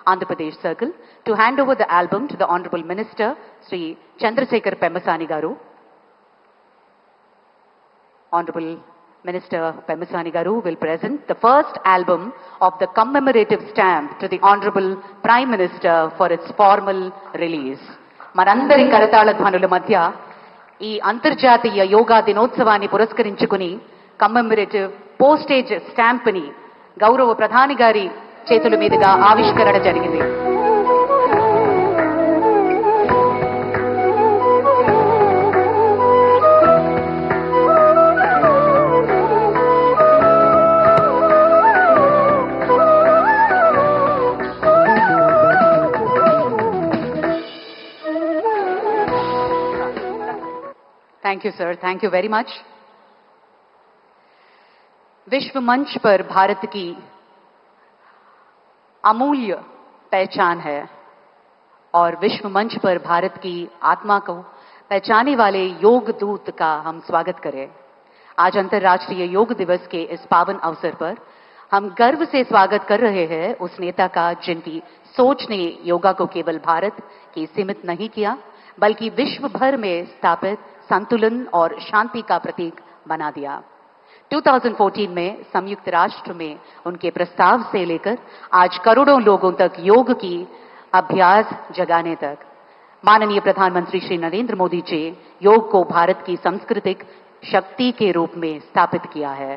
Andhra Pradesh Circle to hand over the album to the Honorable Minister, Sri Chandrasekhar Pemmasani Garu. Honorable Minister Pemmasani Garu will present the first album of the commemorative stamp to the Honorable Prime Minister for its formal release. మనందరి కరతాళ ధ్వనుల మధ్య ఈ అంతర్జాతీయ యోగా దినోత్సవాన్ని పురస్కరించుకుని కమ్మెమరేటివ్ postage stamp ని గౌరవ ప్రధాని గారి చేతుల మీదుగా ఆవిష్కరణ జరిగింది. Thank you, sir. Thank you very much. विश्व मंच पर भारत की अमूल्य पहचान है और विश्व मंच पर भारत की आत्मा को पहचाने वाले योग दूत का हम स्वागत करें. आज अंतर्राष्ट्रीय योग दिवस के इस पावन अवसर पर हम गर्व से स्वागत कर रहे हैं उस नेता का जिनकी सोच ने योगा को केवल भारत की सीमित नहीं किया बल्कि विश्व भर में स्थापित संतुलन और शांति का प्रतीक बना दिया. 2014 में संयुक्त राष्ट्र में उनके प्रस्ताव से लेकर आज करोड़ों लोगों तक योग की अभ्यास जगाने तक माननीय प्रधानमंत्री श्री नरेंद्र मोदी जी योग को भारत की सांस्कृतिक शक्ति के रूप में स्थापित किया है.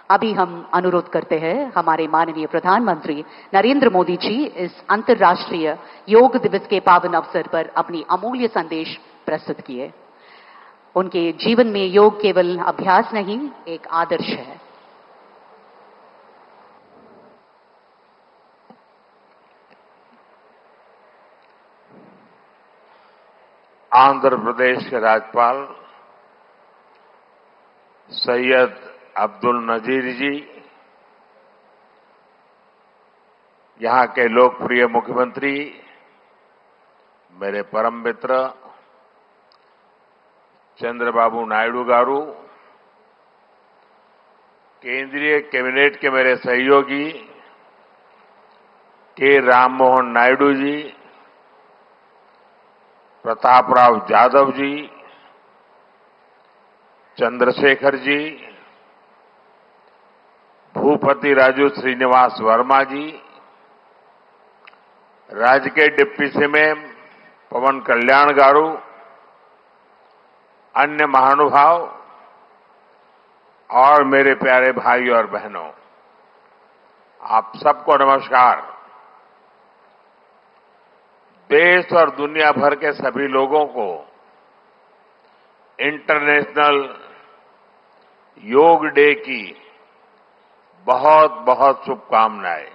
अभी हम अनुरोध करते हैं हमारे माननीय प्रधानमंत्री नरेंद्र मोदी जी इस अंतर्राष्ट्रीय योग दिवस के पावन अवसर पर अपनी अमूल्य संदेश प्रस्तुत किए. उनके जीवन में योग केवल अभ्यास नहीं एक आदर्श है. आंध्र प्रदेश के राज्यपाल सैयद अब्दुल नजीर जी, यहां के लोकप्रिय मुख्यमंत्री मेरे परम मित्र चंद्रबाबू नायडू गारू, केंद्रीय कैबिनेट के मेरे सहयोगी के राममोहन नायडू जी, प्रतापराव जाधव जी, चंद्रशेखर जी, भूपति राजू श्रीनिवास वर्मा जी, राज्य के डिप्टी सीएम पवन कल्याण गारू, अन्य महानुभाव और मेरे प्यारे भाई और बहनों, आप सबको नमस्कार. देश और दुनिया भर के सभी लोगों को इंटरनेशनल योग डे की बहुत बहुत शुभकामनाएं.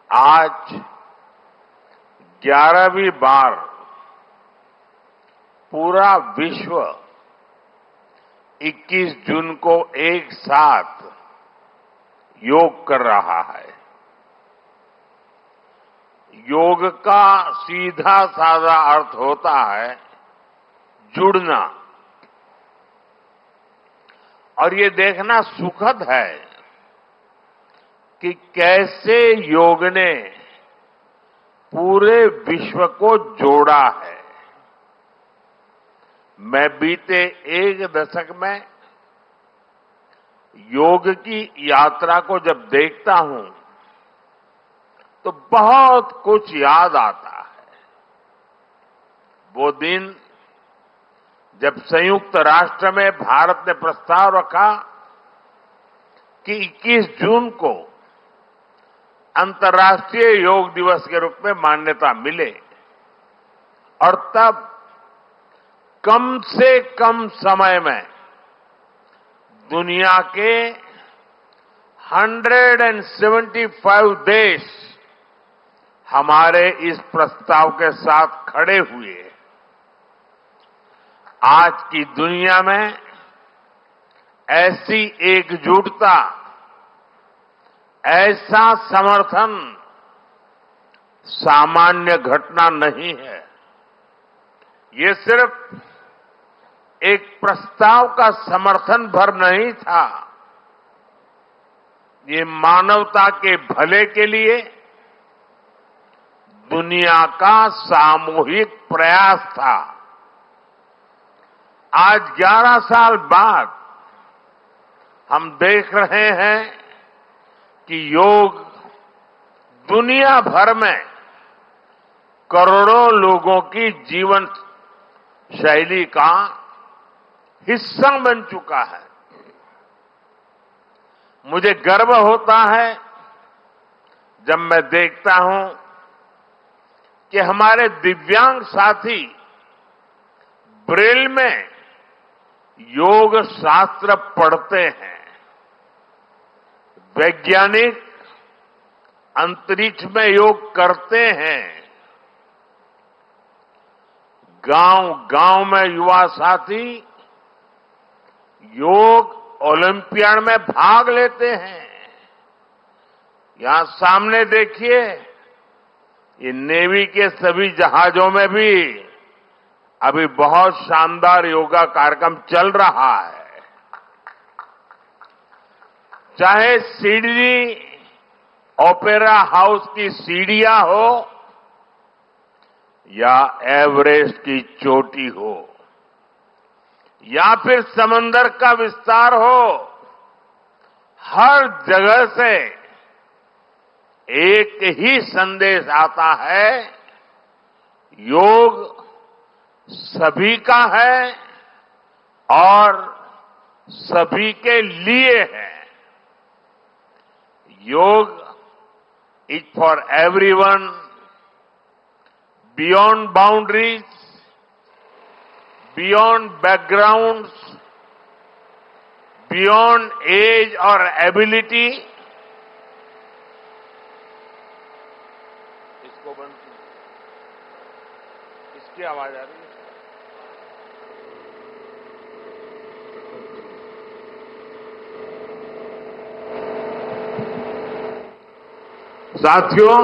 आज 11वीं बार पूरा विश्व 21 जून को एक साथ योग कर रहा है. योग का सीधा साधा अर्थ होता है जुड़ना, और ये देखना सुखद है कि कैसे योग ने पूरे विश्व को जोड़ा है. मैं बीते एक दशक में योग की यात्रा को जब देखता हूं तो बहुत कुछ याद आता है. वो दिन जब संयुक्त राष्ट्र में भारत ने प्रस्ताव रखा कि 21 जून को अंतर्राष्ट्रीय योग दिवस के रूप में मान्यता मिले, और तब कम से कम समय में दुनिया के 175 देश हमारे इस प्रस्ताव के साथ खड़े हुए. आज की दुनिया में ऐसी एकजुटता, ऐसा समर्थन सामान्य घटना नहीं है. ये सिर्फ एक प्रस्ताव का समर्थन भर नहीं था, ये मानवता के भले के लिए दुनिया का सामूहिक प्रयास था। आज 11 साल बाद हम देख रहे हैं कि योग दुनिया भर में करोड़ों लोगों की जीवन शैली का हिस्सा बन चुका है। मुझे गर्व होता है जब मैं देखता हूं कि हमारे दिव्यांग साथी ब्रेल में योग शास्त्र पढ़ते हैं। वैज्ञानिक अंतरिक्ष में योग करते हैं। गांव-गांव में युवा साथी योग ओलंपियाड में भाग लेते हैं। यहां सामने देखिए, ये नेवी के सभी जहाजों में भी अभी बहुत शानदार योगा कार्यक्रम चल रहा है। चाहे सिडनी ओपेरा हाउस की सीढ़ियां हो या एवरेस्ट की चोटी हो या फिर समंदर का विस्तार हो, हर जगह से एक ही संदेश आता है, योग सभी का है और सभी के लिए है। Yoga is for everyone, beyond boundaries, beyond backgrounds, beyond age और एबिलिटी। इसको बंद कीजिए, इसकी आवाज आ रही है। साथियों,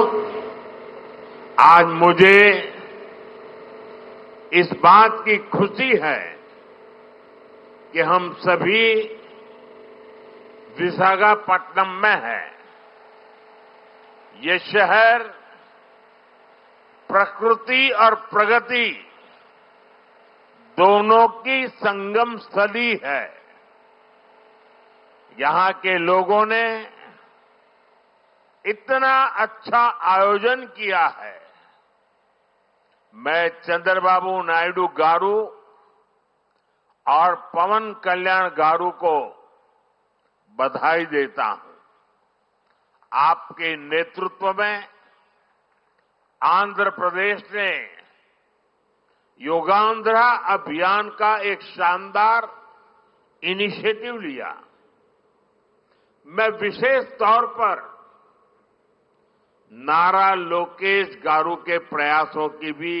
आज मुझे इस बात की खुशी है कि हम सभी विशाखापट्टनम में हैं। ये शहर प्रकृति और प्रगति दोनों की संगम स्थली है। यहां के लोगों ने इतना अच्छा आयोजन किया है। मैं चंद्रबाबू नायडू गारू और पवन कल्याण गारू को बधाई देता हूं। आपके नेतृत्व में आंध्र प्रदेश ने योगांध्रा अभियान का एक शानदार इनिशिएटिव लिया। मैं विशेष तौर पर नारा लोकेश गारू के प्रयासों की भी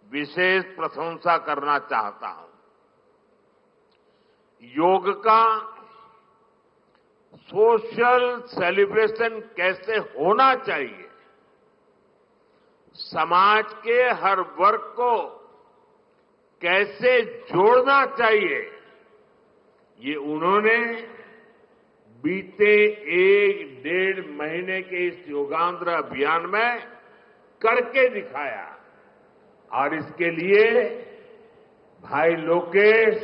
विशेष प्रशंसा करना चाहता हूं। योग का सोशल सेलिब्रेशन कैसे होना चाहिए, समाज के हर वर्ग को कैसे जोड़ना चाहिए, ये उन्होंने बीते 1-1.5 महीने के इस योगांध्र अभियान में करके दिखाया। और इसके लिए भाई लोकेश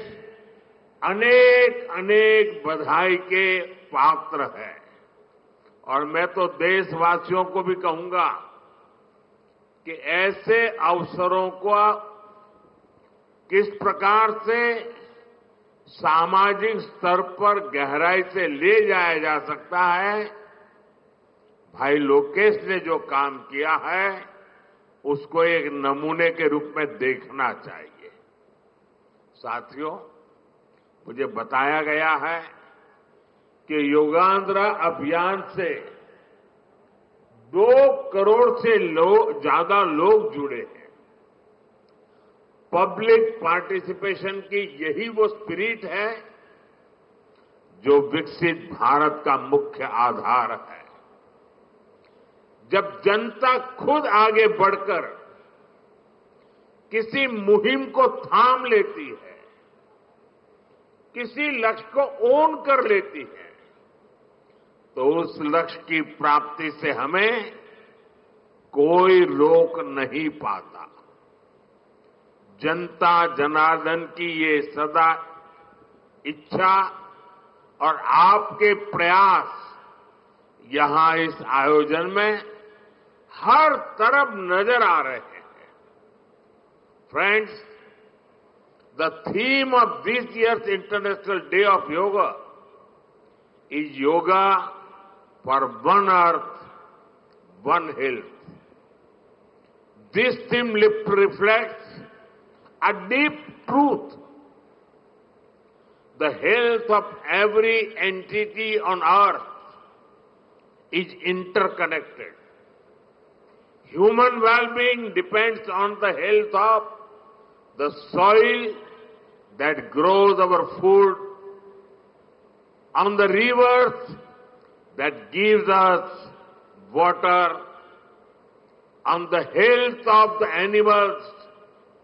अनेक अनेक बधाई के पात्र है। और मैं तो देशवासियों को भी कहूंगा कि ऐसे अवसरों को किस प्रकार से सामाजिक स्तर पर गहराई से ले जाया जा सकता है, भाई लोकेश ने जो काम किया है उसको एक नमूने के रूप में देखना चाहिए। साथियों, मुझे बताया गया है कि योगांध्रा अभियान से 2 करोड़ से ज्यादा लोग जुड़े हैं। पब्लिक पार्टिसिपेशन की यही वो स्पिरिट है जो विकसित भारत का मुख्य आधार है। जब जनता खुद आगे बढ़कर किसी मुहिम को थाम लेती है, किसी लक्ष्य को ओन कर लेती है, तो उस लक्ष्य की प्राप्ति से हमें कोई रोक नहीं पाता। जनता जनार्दन की ये सदा इच्छा और आपके प्रयास यहां इस आयोजन में हर तरफ नजर आ रहे हैं। Friends, the theme of this year's International Day of Yoga is Yoga for One Earth, One Health. This theme reflects a deep truth. The health of every entity on earth is interconnected. Human well-being depends on the health of the soil that grows our food, on the rivers that gives us water, on the health of the animals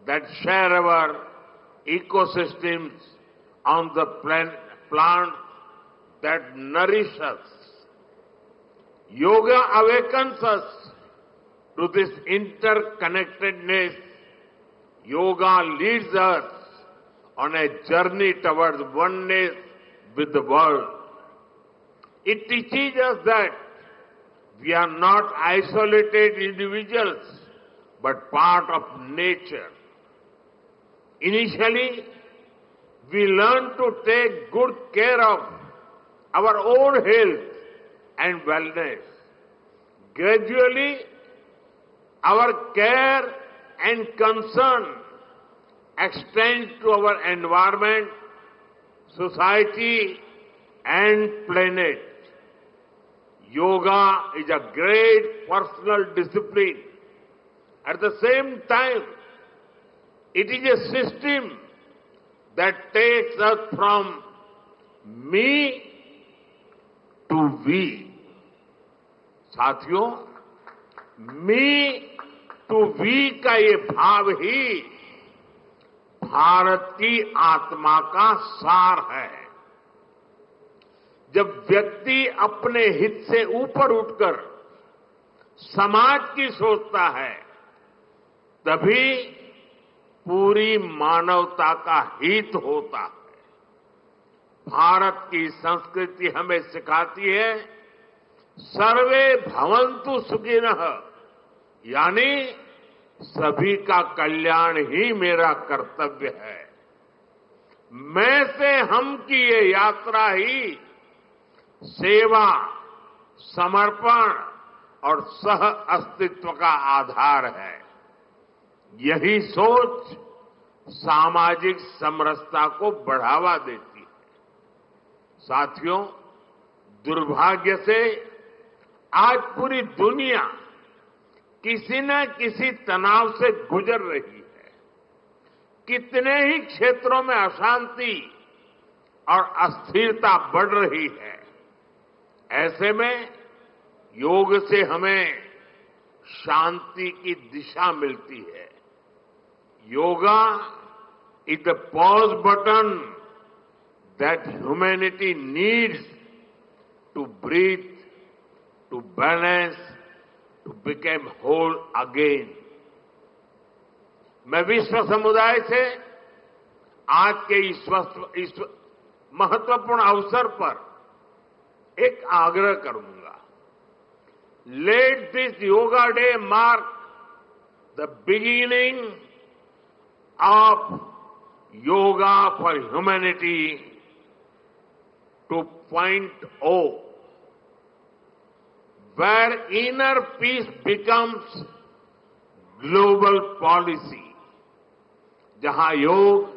that share our ecosystems, on the plants that nourish us. Yoga awakens us to this interconnectedness. Yoga leads us on a journey towards oneness with the world. It teaches us that we are not isolated individuals, but part of nature. Initially, we learn to take good care of our own health and wellness. Gradually, our care and concern extends to our environment, society, and planet. Yoga is a great personal discipline. At the same time, it is a system that takes us from me to we. साथियों, मी to we का ये भाव ही भारत की आत्मा का सार है। जब व्यक्ति अपने हित से ऊपर उठकर समाज की सोचता है, तभी पूरी मानवता का हित होता है। भारत की संस्कृति हमें सिखाती है सर्वे भवन्तु सुखिनः, यानी सभी का कल्याण ही मेरा कर्तव्य है। मैं से हम की ये यात्रा ही सेवा, समर्पण और सह अस्तित्व का आधार है। यही सोच सामाजिक समरसता को बढ़ावा देती है। साथियों, दुर्भाग्य से आज पूरी दुनिया किसी न किसी तनाव से गुजर रही है। कितने ही क्षेत्रों में अशांति और अस्थिरता बढ़ रही है। ऐसे में योग से हमें शांति की दिशा मिलती है। Yoga is the pause button that humanity needs to breathe, to balance, to become whole again. मैं विश्व समुदाय से आज के इस महत्वपूर्ण अवसर पर एक आग्रह करूंगा। Let this Yoga Day mark the beginning of Yoga for Humanity 2.0. where inner peace becomes global policy, जहां योग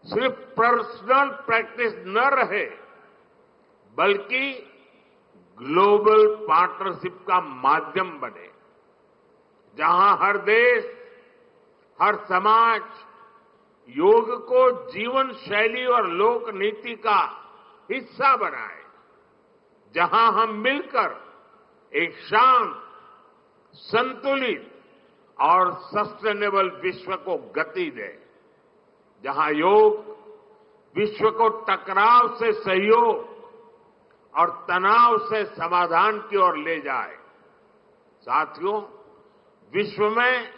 सिर्फ पर्सनल प्रैक्टिस न रहे, बल्कि ग्लोबल पार्टनरशिप का माध्यम बने, जहां हर देश, हर समाज योग को जीवन शैली और लोक नीति का हिस्सा बनाए, जहां हम मिलकर एक शांत, संतुलित और सस्टेनेबल विश्व को गति दे, जहां योग विश्व को टकराव से सहयोग और तनाव से समाधान की ओर ले जाए। साथियों, विश्व में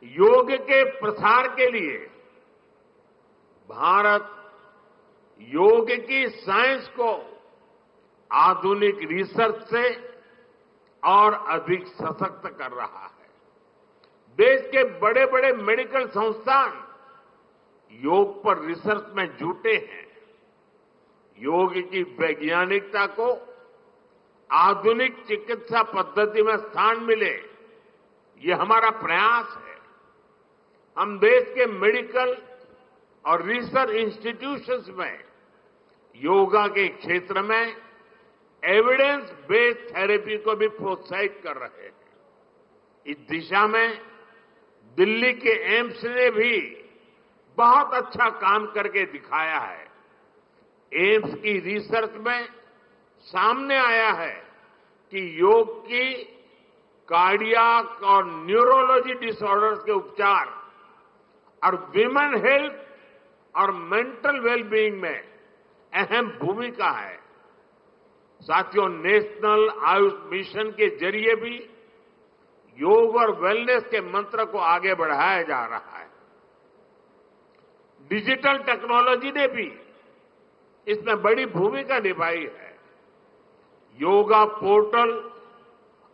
योग के प्रसार के लिए भारत योग की साइंस को आधुनिक रिसर्च से और अधिक सशक्त कर रहा है। देश के बड़े बड़े मेडिकल संस्थान योग पर रिसर्च में जुटे हैं। योग की वैज्ञानिकता को आधुनिक चिकित्सा पद्धति में स्थान मिले, ये हमारा प्रयास है। हम देश के मेडिकल और रिसर्च इंस्टीट्यूशंस में योगा के क्षेत्र में एविडेंस बेस्ड थेरेपी को भी प्रोत्साहित कर रहे हैं। इस दिशा में दिल्ली के एम्स ने भी बहुत अच्छा काम करके दिखाया है। एम्स की रिसर्च में सामने आया है कि योग की कार्डियक और न्यूरोलॉजी डिसऑर्डर्स के उपचार और विमेन हेल्थ और मेंटल वेलबीइंग में अहम भूमिका है। साथियों, नेशनल आयुष मिशन के जरिए भी योग और वेलनेस के मंत्र को आगे बढ़ाया जा रहा है। डिजिटल टेक्नोलॉजी ने भी इसमें बड़ी भूमिका निभाई है। योगा पोर्टल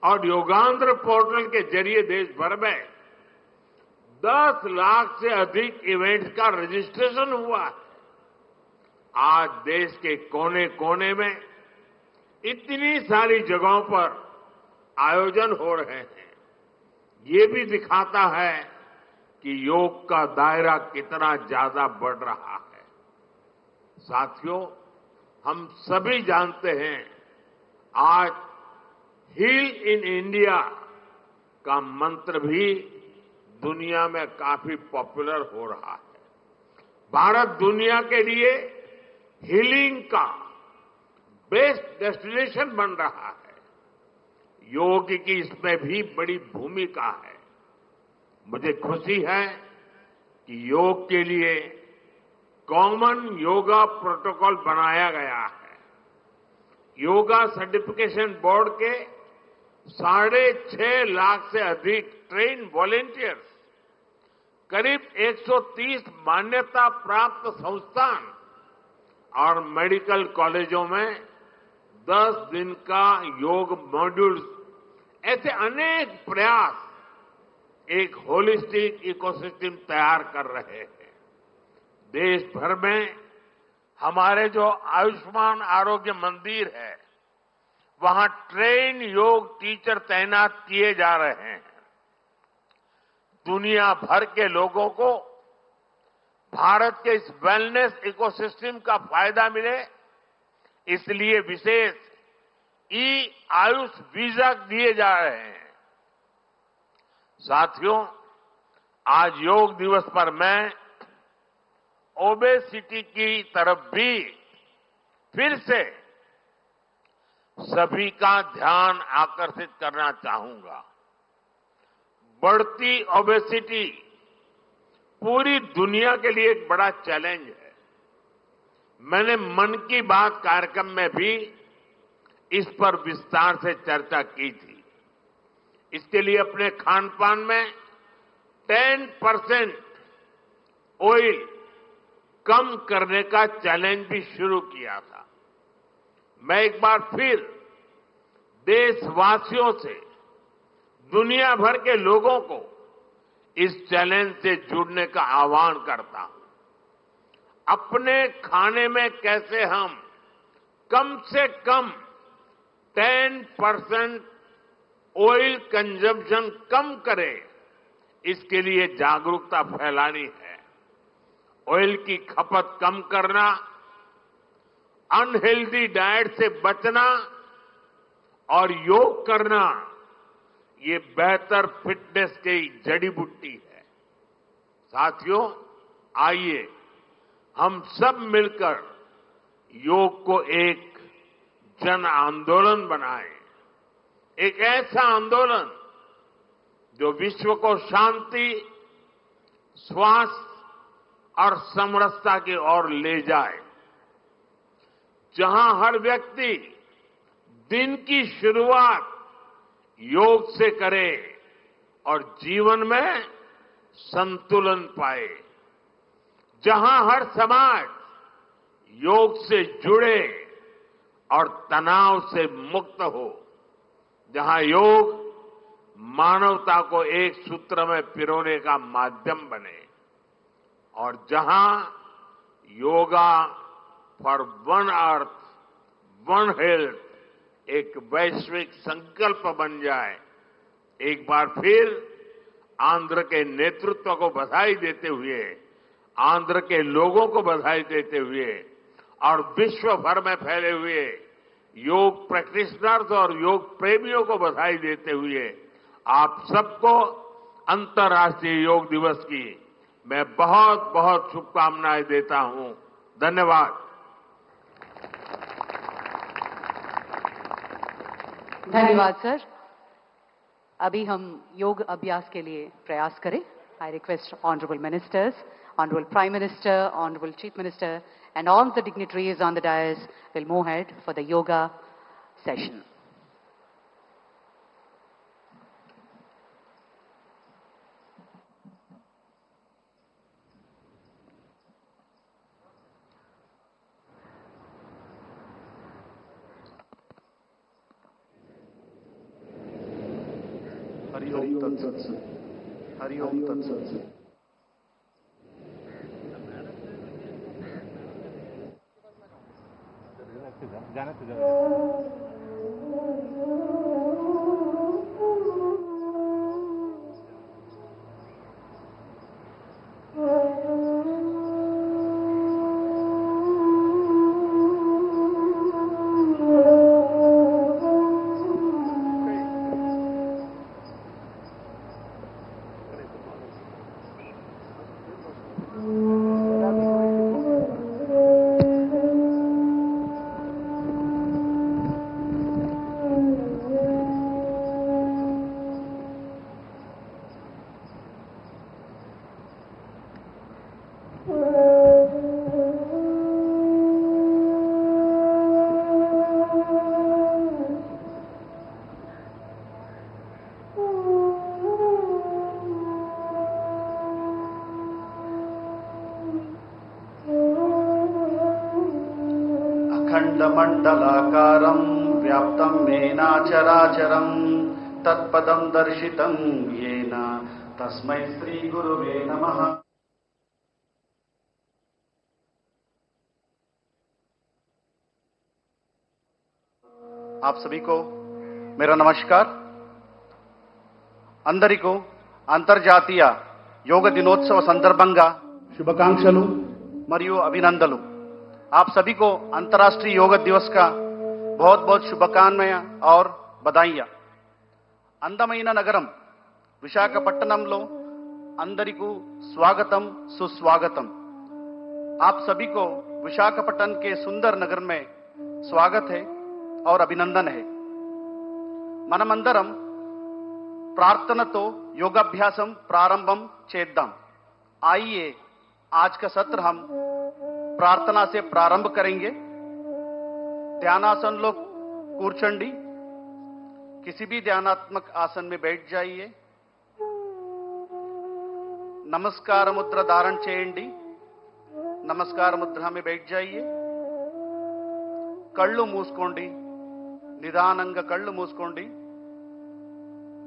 और योगांध्र पोर्टल के जरिए देश भर में 10 लाख से अधिक इवेंट्स का रजिस्ट्रेशन हुआ है। आज देश के कोने कोने में इतनी सारी जगहों पर आयोजन हो रहे हैं। ये भी दिखाता है कि योग का दायरा कितना ज्यादा बढ़ रहा है। साथियों, हम सभी जानते हैं आज हील इन इंडिया का मंत्र भी दुनिया में काफी पॉपुलर हो रहा है। भारत दुनिया के लिए हीलिंग का बेस्ट डेस्टिनेशन बन रहा है। योग की इसमें भी बड़ी भूमिका है। मुझे खुशी है कि योग के लिए कॉमन योगा प्रोटोकॉल बनाया गया है। योगा सर्टिफिकेशन बोर्ड के 6.5 लाख से अधिक ट्रेन वॉलेंटियर्स, करीब 130 मान्यता प्राप्त संस्थान और मेडिकल कॉलेजों में 10 दिन का योग मॉड्यूल्स, ऐसे अनेक प्रयास एक होलिस्टिक इकोसिस्टम तैयार कर रहे हैं। देश भर में हमारे जो आयुष्मान आरोग्य मंदिर है, वहां ट्रेन योग टीचर तैनात किए जा रहे हैं। दुनिया भर के लोगों को भारत के इस वेलनेस इकोसिस्टम का फायदा मिले, इसलिए विशेष ई आयुष वीजा दिए जा रहे हैं। साथियों, आज योग दिवस पर मैं ओबेसिटी की तरफ भी फिर से सभी का ध्यान आकर्षित करना चाहूंगा। बढ़ती ओबेसिटी पूरी दुनिया के लिए एक बड़ा चैलेंज है। मैंने मन की बात कार्यक्रम में भी इस पर विस्तार से चर्चा की थी। इसके लिए अपने खान पान में 10% ऑयल कम करने का चैलेंज भी शुरू किया था। मैं एक बार फिर देशवासियों से, दुनिया भर के लोगों को इस चैलेंज से जुड़ने का आह्वान करता हूं। अपने खाने में कैसे हम कम से कम 10% ऑयल कंजम्पशन कम करें, इसके लिए जागरूकता फैलानी है। ऑयल की खपत कम करना, अनहेल्दी डाइट से बचना और योग करना, ये बेहतर फिटनेस की जड़ी बूटी है। साथियों, आइए हम सब मिलकर योग को एक जन आंदोलन बनाएं। एक ऐसा आंदोलन जो विश्व को शांति, स्वास्थ्य और समरसता की ओर ले जाए, जहां हर व्यक्ति दिन की शुरुआत योग से करें और जीवन में संतुलन पाए। जहां हर समाज योग से जुड़े और तनाव से मुक्त हो, जहां योग मानवता को एक सूत्र में पिरोने का माध्यम बने और जहां yoga for one earth one health एक वैश्विक संकल्प बन जाए। एक बार फिर आंध्र के नेतृत्व को बधाई देते हुए, आंध्र के लोगों को बधाई देते हुए और विश्व भर में फैले हुए योग प्रैक्टिशनर्स और योग प्रेमियों को बधाई देते हुए आप सबको अंतर्राष्ट्रीय योग दिवस की मैं बहुत बहुत शुभकामनाएं देता हूं। धन्यवाद। धन्यवाद सर। अभी हम योग अभ्यास के लिए प्रयास करें। I request honourable ministers, honourable prime minister, honourable chief minister and all the dignitaries on the dais will move ahead for the yoga session. Hari Om तत्सत्। हरि ओम तत्सत्। जाना तो जाना। अखंडमंडलाकारं व्याप्तं येन चराचरं तत्पदं दर्शितं येन तस्मै श्री गुरुवे नमः। आप सभी को मेरा नमस्कार। అందరికీ అంతర్జాతీయ యోగ దినోత్సవ సందర్భంగా శుభాకాంక్షలు మరియు అభినందనలు। आप सभी को अंतर्राष्ट्रीय योग दिवस का बहुत बहुत शुभकामनाएं और बधाइयां। అందమైన నగరం విశాఖపట్నంలో అందరికీ स्वागतम सुस्वागतम। आप सभी को विशाखापट्टनम के सुंदर नगर में स्वागत है और अभिनंदन है। మనమందరం ప్రార్థనతో योगाभ्यासम प्रारंभम చేద్దాం। आइए आज का सत्र हम प्रार्थना से प्रारंभ करेंगे। ध्यानासन लोग కూర్చోండి। किसी भी ध्यानात्मक आसन में बैठ जाइए। नमस्कार मुद्रा धारण చేయండి। नमस्कार मुद्रा में बैठ जाइए। కళ్ళు మూసుకోండి। निदानंग कళ్ళు మూసుకోండి।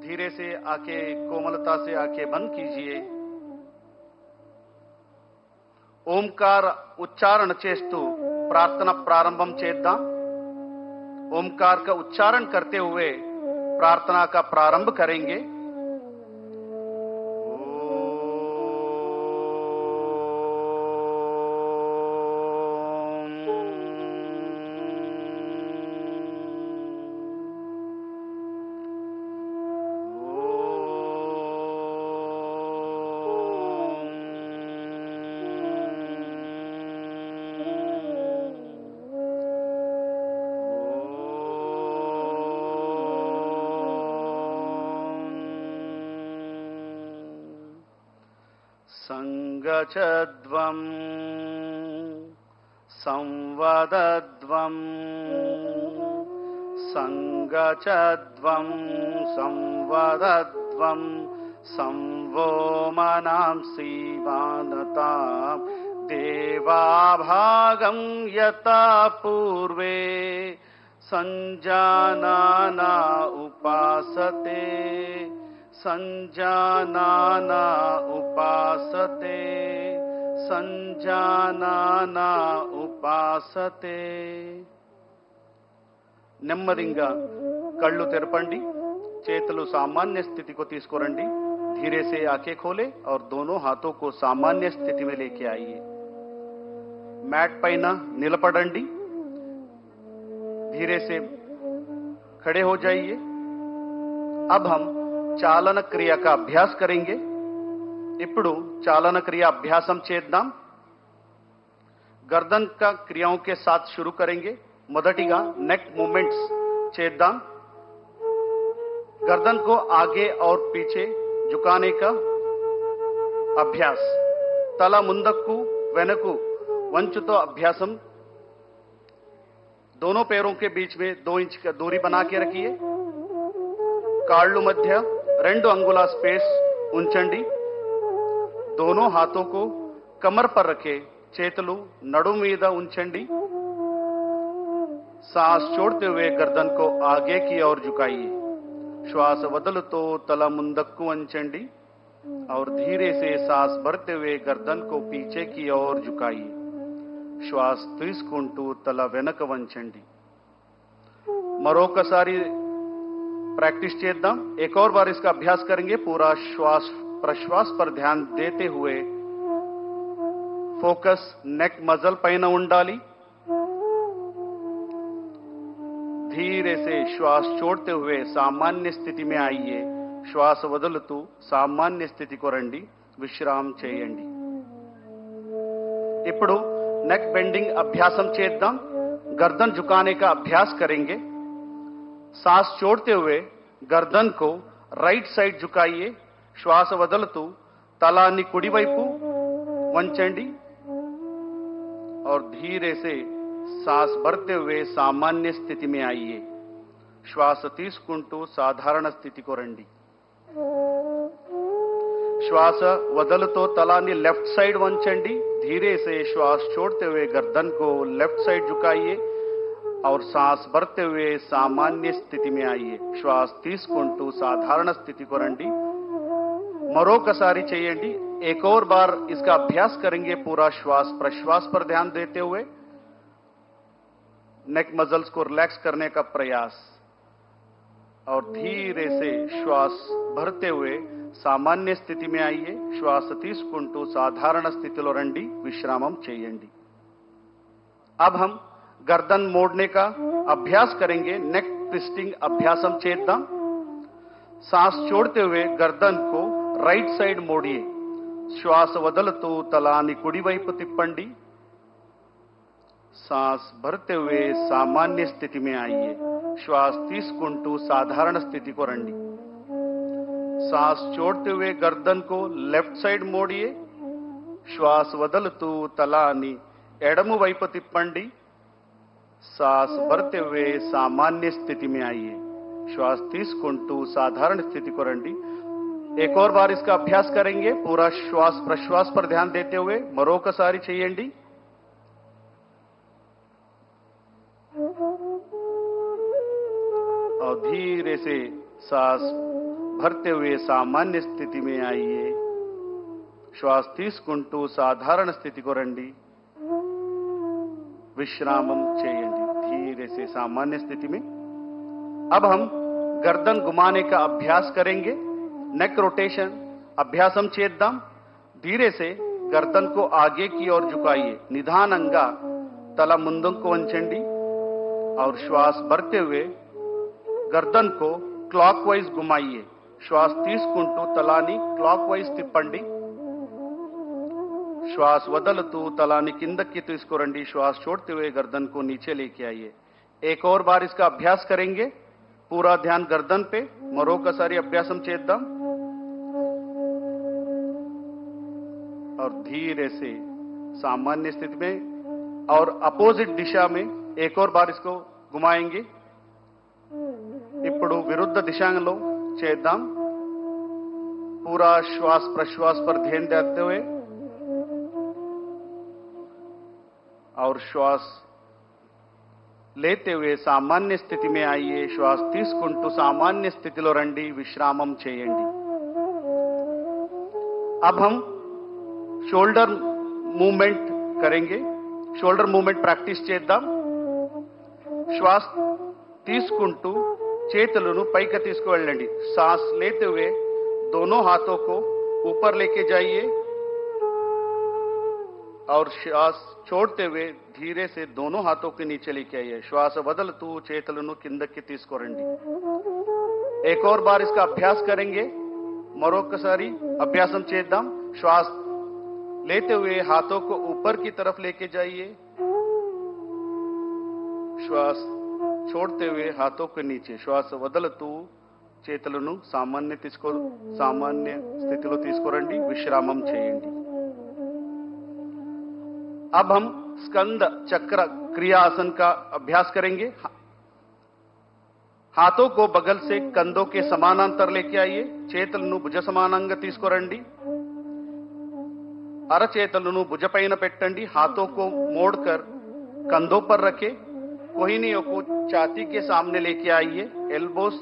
धीरे से आंखें कोमलता से आंखें बंद कीजिए। ओमकार उच्चारण చేస్తూ प्रार्थना प्रारंभम చేద్దాం। ओमकार का उच्चारण करते हुए प्रार्थना का प्रारंभ करेंगे। संगचद्वं संवदद्वं संगचध्वं संवदध्वं संवो मनांसि वानतां देवाभागं यथा पूर्वे संजानाना उपासते संजानाना उपासते సంజానానా ఉపాసతే నెమ్మదిగా కళ్ళు తెరపండి చేతులు सामान्य स्थिति को తీసుకురండి धीरे से आंखें खोलें और दोनों हाथों को सामान्य स्थिति में लेके आइए मैट పైన నిలబడండి धीरे से खड़े हो जाइए अब हम चालन क्रिया का अभ्यास करेंगे ఇప్పుడు चालन क्रिया अभ्यासम చేద్దాం गर्दन का क्रियाओं के साथ शुरू करेंगे మొదటిగా नेक मूवमेंट्स చేద్దాం गर्दन को आगे और पीछे झुकाने का अभ्यास तल ముందకు వెనకు వంచుతో अभ्यासम दोनों पैरों के बीच में 2 इंच का दूरी बना के रखिए काళ్ళు मध्य 2 अंगुला स्पेस ఉంచండి दोनों हाथों को कमर पर रखे చేతులు నడుం మీద ఉంచండి सांस छोड़ते हुए गर्दन को आगे की ओर झुकाइए श्वास वदलतो तल ముందకు వంచండి और धीरे से सांस भरते हुए गर्दन को पीछे की ओर झुकाइए श्वास తీసుకుంటూ తల వెనక వంచండి మరొకసారి प्रैक्टिस చేద్దాం एक और बार इसका अभ्यास करेंगे पूरा श्वास प्रश्वास पर ध्यान देते हुए फोकस नेक मसल పైన ఉండాలి धीरे से श्वास छोड़ते हुए सामान्य स्थिति में आइए श्वास వదులుతూ सामान्य स्थिति को రండి విశ్రామ చేయండి ఇప్పుడు नेक बेंडिंग अभ्यासम చేద్దాం गर्दन झुकाने का अभ्यास करेंगे सांस छोड़ते हुए गर्दन को राइट साइड झुकाइए श्वास వదులుతూ తలాన్ని కుడివైపు వంచండి और धीरे से सांस भरते हुए सामान्य स्थिति में आइए श्वास తీసుకుంటూ साधारण स्थिति को రండి श्वास వదులుతో తలాన్ని लेफ्ट साइड వంచండి धीरे से श्वास छोड़ते हुए गर्दन को लेफ्ट साइड झुकाइए और सांस भरते हुए सामान्य स्थिति में आइए श्वास తీసుకుంటూ साधारण स्थिति को రండి మరొకసారి చేయండి एक और बार इसका अभ्यास करेंगे पूरा श्वास प्रश्वास पर ध्यान देते हुए नेक मसल्स को रिलैक्स करने का प्रयास और धीरे से श्वास भरते हुए सामान्य स्थिति में आइए श्वास తీసుకుంటూ साधारण स्थितिలో రండి విశ్రామం చేయండి अब हम गर्दन मोड़ने का अभ्यास करेंगे नेक ट्विस्टिंग अभ्यासम చేద్దాం सांस छोड़ते हुए गर्दन को राइट साइड मोड़िए श्वास వదులుతూ తలాన్ని కుడివైపు తిప్పండి सांस भरते हुए सामान्य स्थिति में आइए श्वास తీసుకుంటూ साधारण स्थिति को రండి सांस छोड़ते हुए गर्दन को लेफ्ट साइड मोड़िए श्वास వదులుతూ తలాన్ని ఎడమ వైపు తిప్పండి सांस भरते हुए सामान्य स्थिति में आइए श्वास తీసుకుంటూ साधारण स्थिति को రండి एक और बार इसका अभ्यास करेंगे पूरा श्वास प्रश्वास पर ध्यान देते हुए మరొకసారి చేయండి और धीरे से सांस भरते हुए सामान्य स्थिति में आइए श्वास తీసుకుంటూ साधारण स्थिति को రండి विश्रामम చేయండి धीरे से सामान्य स्थिति में अब हम गर्दन घुमाने का अभ्यास करेंगे नेक रोटेशन अभ्यासम చేద్దాం धीरे से गर्दन को आगे की ओर झुकाइए निधानंगा तला ముందుకు వంచండి और श्वास भरते हुए गर्दन को क्लॉकवाइज घुमाइए श्वास తీసుకుంటూ తలాన్ని क्लॉकवाइज తిప్పండి श्वास వదులుతూ తలాన్ని కిందకి తీసుకురండి श्वास छोड़ते हुए गर्दन को नीचे लेके आइए एक और बार इसका अभ्यास करेंगे पूरा ध्यान गर्दन पे మరొకసారి अभ्यासम చేద్దాం और धीरे से सामान्य स्थिति में और अपोजिट दिशा में एक और बार इसको घुमाएंगे ఇప్పుడు విరుద్ధ దిశలో చేద్దాం. पूरा श्वास प्रश्वास पर ध्यान देते हुए और श्वास लेते हुए सामान्य स्थिति में आइए. श्वास తీసుకుంటూ सामान्य स्थितिలో రండి, విశ్రామం చేయండి. अब हम शोल्डर मूवमेंट करेंगे. शोल्डर मूवमेंट प्रैक्टिस చేద్దాం. श्वास తీసుకుంటూ చేతులను పైకి తీసుకువెళ్ళండి. सांस लेते हुए दोनों हाथों को ऊपर लेके जाइए और श्वास छोड़ते हुए धीरे से दोनों हाथों के नीचे लेके आइए. श्वास వదులుతూ చేతులను కిందకి తీసుకురండి. एक और बार इसका अभ्यास करेंगे. మరొకసారి అభ్యాసం చేద్దాం. श्वास लेते हुए हाथों को ऊपर की तरफ लेके जाइए. श्वास छोड़ते हुए हाथों के नीचे. श्वास వదులుతూ చేతులను సామాన్య స్థితిలో తీసుకురండి, విశ్రామం చేయండి. अब हम स्कंद चक्र क्रिया आसन का अभ्यास करेंगे. हाथों को बगल से कंधों के समानांतर लेके आइए. చేతులను భుజ సమానంగా తీసుకురండి. అరచేతులను భుజపైన పెట్టండి. हाथों को मोड़कर कंधों पर रखें. कोहिनियों को छाती के सामने लेके आइए. एल्बोस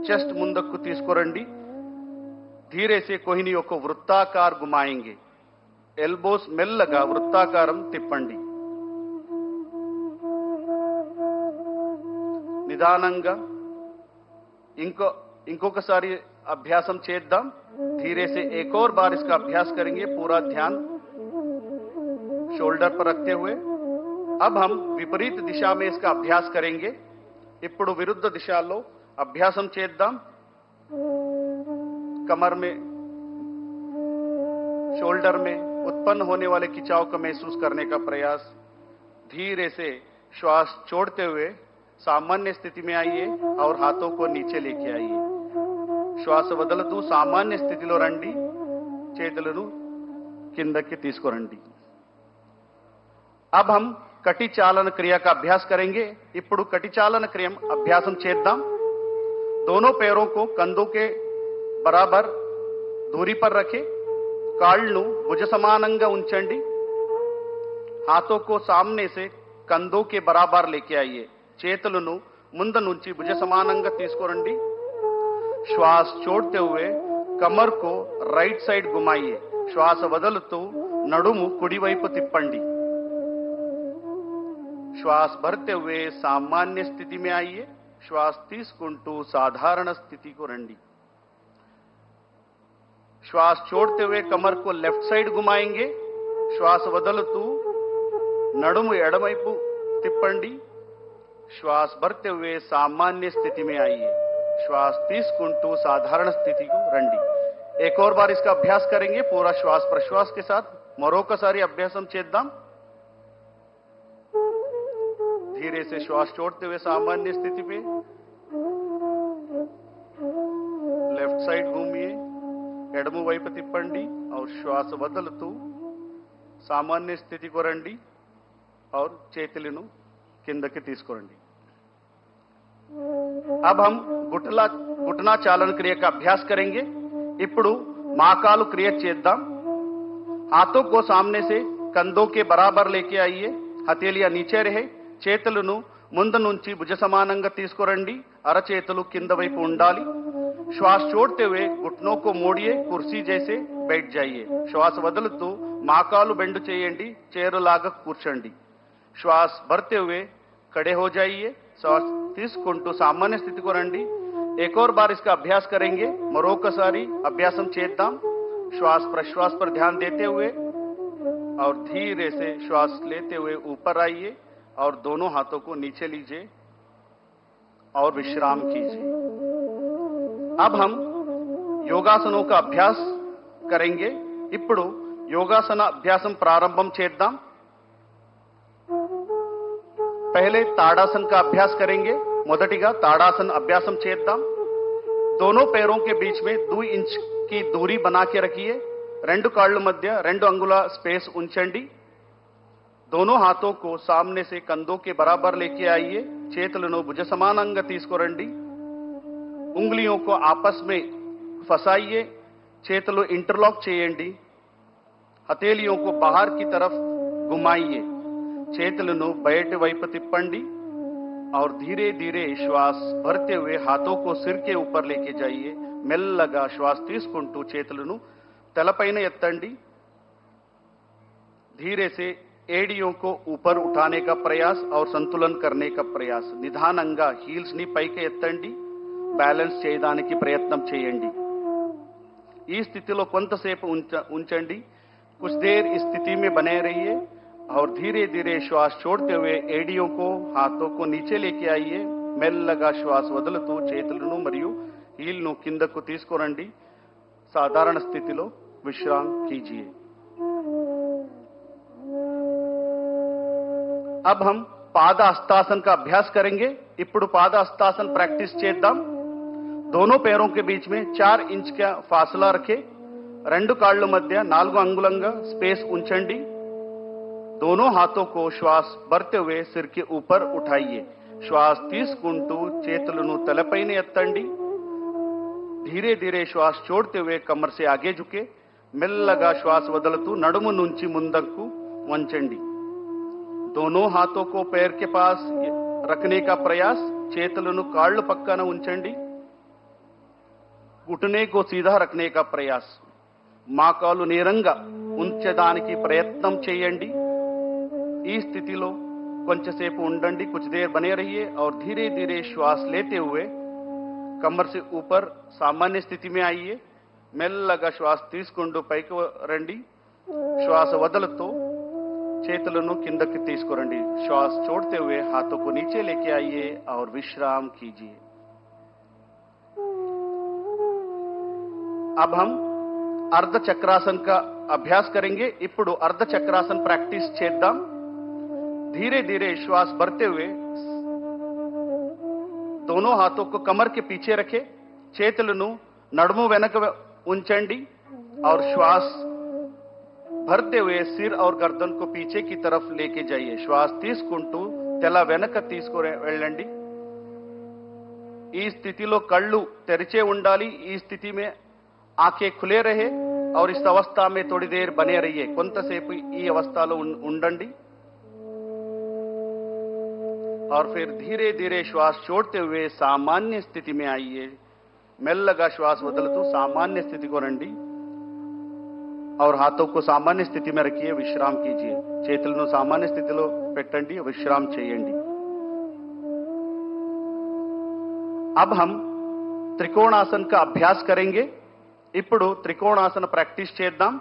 చెస్ట్ ముందుకు తీసుకురండి. धीरे से कोहिनियों को वृत्ताकार घुमाएंगे. एल्बोस మెల్లగా వృత్తాకారం తిప్పండి. నిదానంగా ఇంకొకసారి అభ్యాసం చేద్దాం. धीरे से एक और बार इसका अभ्यास करेंगे. पूरा ध्यान शोल्डर पर रखते हुए. अब हम विपरीत दिशा में इसका अभ्यास करेंगे. ఇప్పుడు విరుద్ధ దిశలో अभ्यासम చేద్దాం. कमर में, शोल्डर में उत्पन्न होने वाले खिंचाव को महसूस करने का प्रयास. धीरे से श्वास छोड़ते हुए सामान्य स्थिति में आइए और हाथों को नीचे लेके आइए. श्वास వదులుతూ సామాన్య స్థితిలో రండి, చేతులను కిందకి తీసుకురండి. अब हम కటి చాలన క్రియ का अभ्यास करेंगे. ఇప్పుడు కటి చాలన క్రియ అభ్యాసం చేద్దాం. दोनों पैरों को कंधों के बराबर दूरी पर रखें. కాళ్ళను భుజ సమానంగా ఉంచండి. हाथों को सामने से कंधों के बराबर लेके आइए. చేతులను ముందు నుంచి భుజ సమానంగా తీసుకురండి. श्वास छोड़ते हुए कमर को राइट साइड घुमाइए. श्वास వదులుతూ నడుము కుడి వైపు తిప్పండి. श्वास भरते हुए सामान्य स्थिति में आइए. श्वास తీసుకుంటూ సాధారణ స్థితికి రండి. श्वास छोड़ते हुए कमर को लेफ्ट साइड घुमाएंगे. श्वास వదులుతూ నడుము ఎడమవైపు తిప్పండి. श्वास भरते हुए सामान्य स्थिति में आइए. श्वास తీసుకుంటూ సాధారణ స్థితికి రండి. एक और बार इसका अभ्यास करेंगे पूरा श्वास प्रश्वास के साथ. మరొకసారి అభ్యాసం చేద్దాం. धीरे से श्वास छोड़ते हुए सामान्य स्थिति पे लेफ्ट साइड घूमिए, ఎడమ వైపు తిప్పండి और श्वास వదులుతూ सामान्य स्थिति को రండి और చేతులను కిందకి తీసుకురండి. अब हम घुटना चालन क्रिया का अभ्यास करेंगे. ఇప్పుడు మాకాలు క్రియ చేద్దాం. हाथों को सामने से कंधों के बराबर लेके आइए. हथेलियां नीचे रहे. చేతులను ముందు నుంచి భుజ సమానంగా తీసుకురండి. అరచేతులు కింద వైపు ఉండాలి. श्वास छोड़ते हुए घुटनों को मोड़िए. कुर्सी जैसे बैठ जाइए. श्वास వదులుతూ మాకాలు బెండు చేయండి. చైరులాగా కూర్చోండి. श्वास भरते हुए खड़े हो जाइए. श्वास తీసుకుంటూ సామాన్య స్థితికి రండి. एक और बार इसका अभ्यास करेंगे. మరొకసారి అభ్యాసం చేద్దాం. श्वास प्रश्वास पर ध्यान देते हुए और धीरे से श्वास लेते हुए ऊपर आइए और दोनों हाथों को नीचे लीजिए और विश्राम कीजिए. अब हम योगासनों का अभ्यास करेंगे. ఇప్పుడు యోగాసన అభ్యాసం ప్రారంభం చేద్దాం. पहले ताड़ासन का अभ्यास करेंगे. మొదటిగా ताड़ासन अभ्यासम చేద్దాం. दोनों पैरों के बीच में 2 इंच की दूरी बना के रखिए. రెండు కాళ్ళ మధ్య 2 అంగుళ స్పేస్ ఉంచండి. दोनों हाथों को सामने से कंधों के बराबर लेके आइए. చేతులను భుజ సమానంగా తీసుకురండి. उंगलियों को आपस में फंसाइए. చేతులు इंटरलॉक చేయండి. हथेलियों को बाहर की तरफ घुमाइए. చేతులను బయటి వైపు తిప్పండి और धीरे धीरे श्वास भरते हुए हाथों को सिर के ऊपर लेके जाइए. మెల్లగా శ్వాస తీసుకుంటూ చేతులను తలపైన ఎత్తండి. धीरे से एड़ियों को ऊपर उठाने का प्रयास और संतुलन करने का प्रयास. నిదానంగా హీల్స్ ని పైకి ఎత్తండి. బ్యాలెన్స్ చేయడానికి ప్రయత్నం చేయండి. ఈ స్థితిలో కొంతసేపు ఉంచండి. कुछ देर इस स्थिति में बने रहिए और धीरे धीरे श्वास छोड़ते हुए एड़ियों को हाथों को नीचे लेके आइए. మెల్లగా శ్వాస వదులుతూ చేతులను మరియు హీల్ ను కిందకు తీసుకురండి. సాధారణ స్థితిలో విశ్రామ कीजिए. अब हम पादहस्तासन का अभ्यास करेंगे. ఇప్పుడు पादहस्तासन प्रैक्टिस చేద్దాం. दोनों पैरों के बीच में 4 इंच का फासला रखें. రెండు కాళ్ళ మధ్య 4 అంగుళంగా स्पेस ఉంచండి. दोनों हाथों को श्वास भरते हुए सिर के ऊपर उठाइए. श्वास తీసుకుంటూ చేతులను తలపైన ఎత్తండి. धीरे धीरे श्वास छोड़ते हुए कमर से आगे झुके. మెల్లగా శ్వాస వదులుతూ నడుము నుంచి ముందుకు వంచండి. दोनों हाथों को पैर के पास रखने का प्रयास. చేతులను కాళ్ళు పక్కన ఉంచండి. घुटने को सीधा रखने का प्रयास. మోకాలు నేరంగా ఉంచడానికి ప్రయత్నం చేయండి. ఈ స్థితిలో కొంచెంసేపు ఉండండి. कुछ देर बने रहिए और धीरे धीरे श्वास लेते हुए कमर से ऊपर सामान्य स्थिति में आइए. మెల్లగా శ్వాస తీసుకుంటూ పైకి రండి. శ్వాస వదులుతూ చేతులను కిందకి తీసుకురండి. श्वास छोड़ते हुए हाथों को नीचे लेके आइए और विश्राम कीजिए. अब हम अर्ध चक्रासन का अभ्यास करेंगे. ఇప్పుడు अर्ध चक्रासन प्रैक्टिस చేద్దాం. धीरे धीरे श्वास भरते हुए दोनों हाथों को कमर के पीछे रखें. చేతులను నడుము వెనక ఉంచండి और श्वास भरते हुए सिर और गर्दन को पीछे की तरफ लेके जाइए. श्वास తీసుకుంటూ తల వెనక తీసుకొని వెళ్ళండి. ఈ స్థితిలో కళ్ళు తెరిచే ఉండాలి. ఈ స్థితి में आंखें खुले रहे और इस अवस्था में थोड़ी देर बने रहिए. కొంతసేపు ఈ అవస్థలో ఉండండి और फिर धीरे धीरे श्वास छोड़ते हुए सामान्य स्थिति में आइए. మెల్లగా శ్వాస వదులుతూ सामान्य स्थिति को రండి और हाथों को सामान्य स्थिति में रखिए. विश्राम कीजिए. చేతులను सामान्य స్థితిలో పెట్టండి. विश्राम చేయండి. अब हम त्रिकोणासन का अभ्यास करेंगे. ఇప్పుడు త్రికోణాసన ప్రాక్టీస్ చేద్దాం.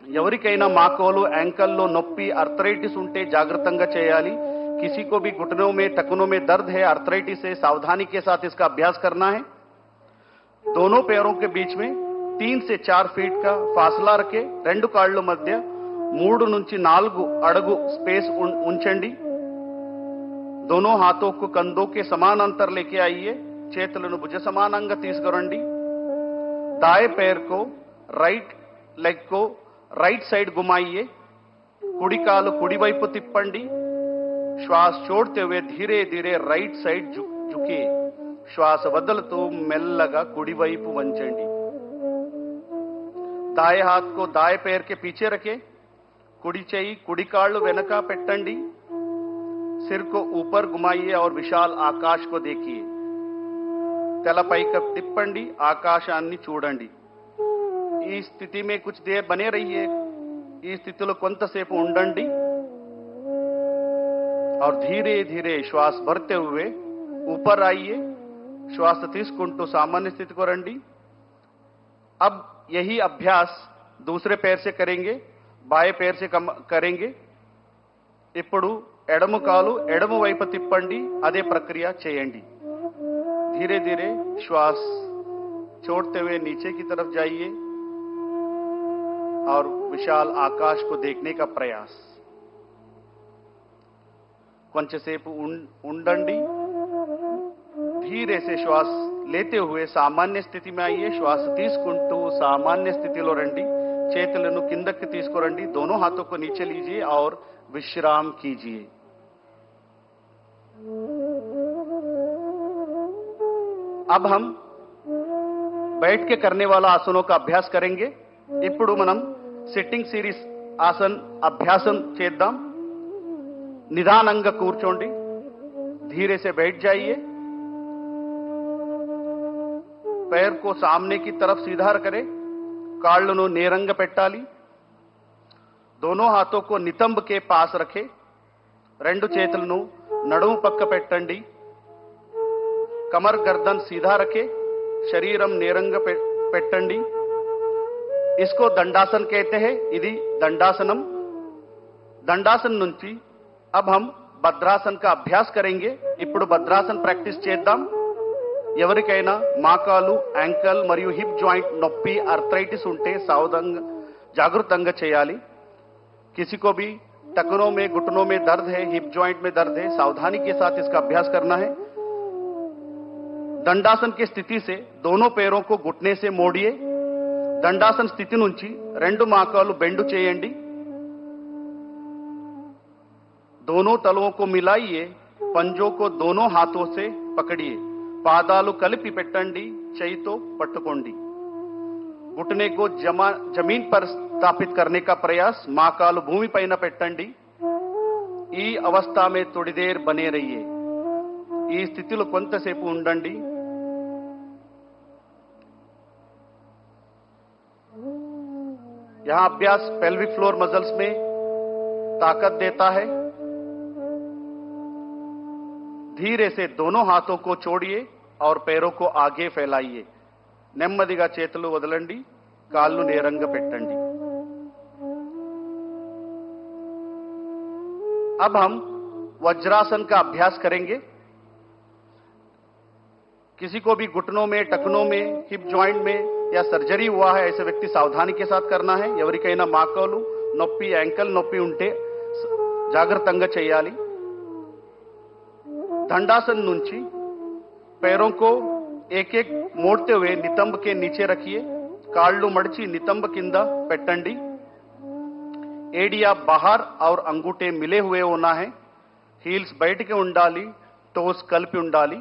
ఎవరికైనా మోకాలు యాంకల్లో నొప్పి ఆర్థరైటిస్ ఉంటే జాగ్రత్తగా చేయాలి. किसी को भी घुटनों में टखनों में दर्द है आर्थराइटिस है सावधानी के साथ इसका अभ्यास करना है. दोनों पैरों के बीच में 3 से 4 फीट का फासला रखें. రెండు కాళ్ళ మధ్య 3 నుంచి 4 అడుగు स्पेस ఉంచండి. दोनों हाथों को कंधों के समान अंतर लेके आइए. చేతులను భుజ సమానంగా తీసుకురండి. दाएं पैर को राइट लेग को राइट साइड घुमाइए. కుడి కాలు కుడి వైపు తిప్పండి. श्वास छोड़ते हुए धीरे धीरे राइट साइड झुकिए. श्वास వదులుతూ మెల్లగా కుడి వైపు వంచండి. दाएं हाथ को दाएं पैर के पीछे रखें. కుడి చెయ్యి కుడి కాళ్ళు వెనక పెట్టండి. सिर को ऊपर घुमाइए और विशाल आकाश को देखिए. తల పైకి తిప్పండి. ఆకాశాన్ని చూడండి. ఈ స్థితి में कुछ देर बने रहिए. ఈ స్థితిలో కొంతసేపు ఉండండి और धीरे धीरे श्वास भरते हुए ऊपर आइए. श्वास తీసుకుంటూ सामान्य स्थिति को రండి. अब यही अभ्यास दूसरे पैर से करेंगे. बाएं पैर से करेंगे. ఇప్పుడు ఎడమ కాలు ఎడమ వైపు తిప్పండి. అదే ప్రక్రియ చేయండి. धीरे धीरे श्वास छोड़ते हुए नीचे की तरफ जाइए और विशाल आकाश को देखने का प्रयास. కొంచెంసేపు ఉండండి. धीरे से श्वास लेते हुए सामान्य स्थिति में आइए. श्वास తీసుకుంటూ सामान्य స్థితిలో రండి. చేతులను కిందకి తీసుకురండి. दोनों हाथों को नीचे लीजिए और विश्राम कीजिए. अब हम बैठ के करने वाला आसनों का अभ्यास करेंगे। ఇప్పుడు మనం సిట్టింగ్ సిరీస్ ఆసన్ అభ్యాసం చేద్దాం। నిదానంగా కూర్చోండి, धीरे से बैठ जाइए, पैर को सामने की तरफ सीधा करें, కాళ్ళను నేరంగా పెట్టాలి, दोनों हाथों को नितंब के पास रखें, రెండు చేతులను నడుము పక్క పెట్టండి, कमर गर्दन सीधा रखें, शरीरम నేరంగా పెట్టండి। इसको दंडासन कहते हैं। ఇది दंडासनम। दंडासन నుంచి अब हम భద్రాసన का अभ्यास करेंगे। ఇప్పుడు భద్రాసన ప్రాక్టీస్ చేద్దాం। ఎవరికైనా మోకాలు, యాంకల్ మరియు హిప్ జాయింట్ నొప్పి, आर्थराइटिस ఉంటే సావధానంగా జాగృతంగా చేయాలి। किसी को भी टखनों में, घुटनों में दर्द है, हिप जॉइंट में दर्द है, सावधानी के साथ इसका अभ्यास करना है। दंडासन की स्थिति से दोनों पैरों को घुटने से मोड़िए। दंडासन स्थिति నుంచి రెండు మోకాలు బెండు చేయండి, दोनों तलवों को मिलाइए, पंजों को दोनों हाथों से पकड़िए, పాదాలు కలిపి పెట్టండి, చేయితో పట్టుకోండి। घुटने को जमीन पर स्थापित करने का प्रयास, మోకాలు భూమిపైన పెట్టండి। ఈ అవస్థ में थोड़ी देर बने रहिए। ఈ స్థితిలో కొంతసేపు ఉండండి। यहां अभ्यास पेल्विक फ्लोर मसल्स में ताकत देता है। धीरे से दोनों हाथों को छोड़िए और पैरों को आगे फैलाइए। నెమ్మదిగా చేతులు వదలండి, కాళ్ళు నేరంగా పెట్టండి। अब हम वज्रासन का अभ्यास करेंगे। किसी को भी घुटनों में, टखनों में, हिप जॉइंट में या सर्जरी हुआ है, ऐसे व्यक्ति सावधानी के साथ करना है। ఎవరికైనా మోకాలు నొప్పి, యాంకల్ నొప్పి ఉంటే జాగ్రత్తగా చేయాలి। दंडासन నుంచి पैरों को एक एक मोड़ते हुए नितंब के नीचे रखिए, కాళ్ళు మడిచి నితంబ కింద పెట్టండి। एडिया बाहर और अंगूठे मिले हुए होना है। हील्स बैठ के ఉండాలి, टोस కలిపి ఉండాలి।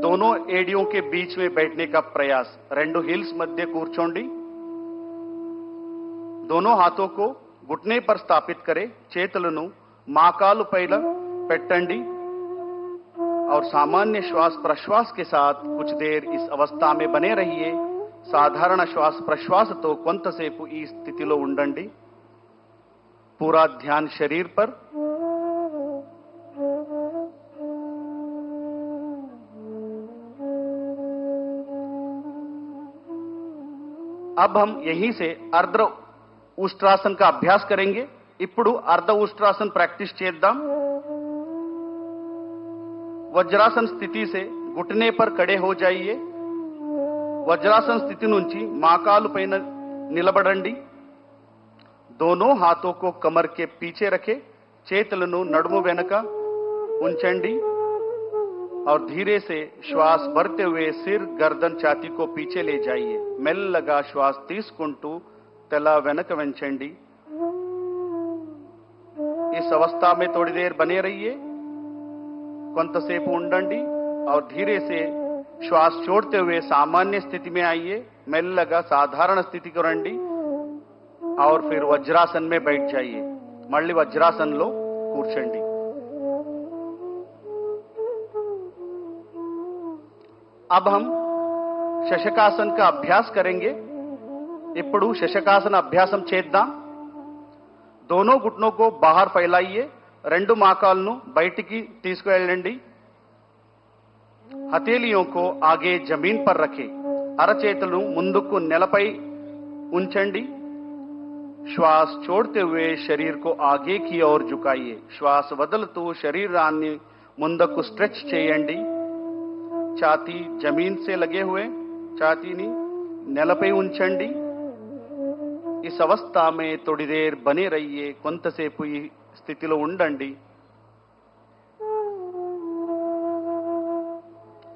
दोनों एडियों के बीच में बैठने का प्रयास, రెండు हील्स मध्य కూర్చోండి। दोनों हाथों को घुटने पर स्थापित करें, చేతులను మోకాలు పైన పెట్టండి और सामान्य श्वास प्रश्वास के साथ कुछ देर इस अवस्था में बने रहिए। సాధారణ శ్వాస ప్రశ్వాసతో కొంతసేపు ఈ స్థితిలో ఉండండి। पूरा ध्यान शरीर पर। अब हम यहीं से अर्ध उष्ट्रासन का अभ्यास करेंगे। ఇప్పుడు अर्ध उष्ट्रासन प्रैक्टिस చేద్దాం। वज्रासन स्थिति से घुटने पर खड़े हो जाइए। वज्रासन स्थिति నుంచి మోకాలు పైన నిలబడండి। दोनों हाथों को कमर के पीछे रखें, చేతులను నడుము వెనక ఉంచండి और धीरे से श्वास भरते हुए सिर, गर्दन, छाती को पीछे ले जाइए। మెల్లగా श्वास తీసుకుంటూ తల వెనక వంచండి। इस अवस्था में थोड़ी देर बने रहिए, కొంతసేపు ఉండండి और धीरे से श्वास छोड़ते हुए सामान्य स्थिति में आइए। మెల్లగా సాధారణ స్థితికి రండి और फिर वज्रासन में बैठ जाइए। మళ్ళీ వజ్రాసనంలో కూర్చోండి। अब हम శశకాసన్ का अभ्यास करेंगे। ఇప్పుడు శశకాసన అభ్యాసం చేద్దాం। दोनों घुटनों को बाहर फैलाइए, రెండు మోకాళ్ళను బయటికి తీసుకువెళ్ళండి। हथेलियों को आगे जमीन पर रखें, అరచేతులను ముందుకు నేలపై ఉంచండి। श्वास छोड़ते हुए शरीर को आगे की ओर झुकाइए। श्वास వదులుతూ శరీరాన్ని ముందుకు స్ట్రెచ్ చేయండి। छाती जमीन से लगे हुए, छातीని నేలపై ఉంచండి। इस अवस्था में थोड़ी देर बने रहिए, కొంతసేపు ఈ స్థితిలో ఉండండి।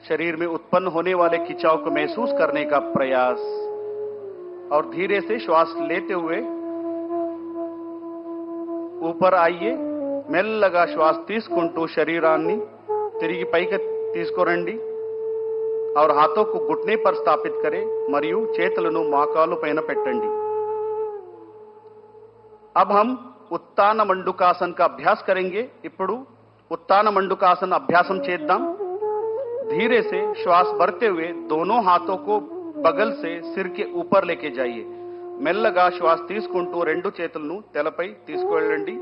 शरीर में उत्पन्न होने वाले खिंचाव को महसूस करने का प्रयास और धीरे से श्वास लेते हुए ऊपर आइए మెల్లగా శ్వాస తీసుకుంటూ శరీరాన్ని తిరిగి పైకి తీసుకురండి. और हाथों को घुटने पर स्थापित करें మరియు చేతులను మోకాలు పైన పెట్టండి. अब हम उत्तान मंडूकासन का अभ्यास करेंगे. ఇప్పుడు उत्तान मंडूकासन अभ्यासम చేద్దాం. धीरे से श्वास भरते हुए दोनों हाथों को बगल से सिर के ऊपर लेके जाइए. మెల్లగా శ్వాస తీసుకుంటూ రెండు చేతులను తలపై తీసుకువెళ్ళండి.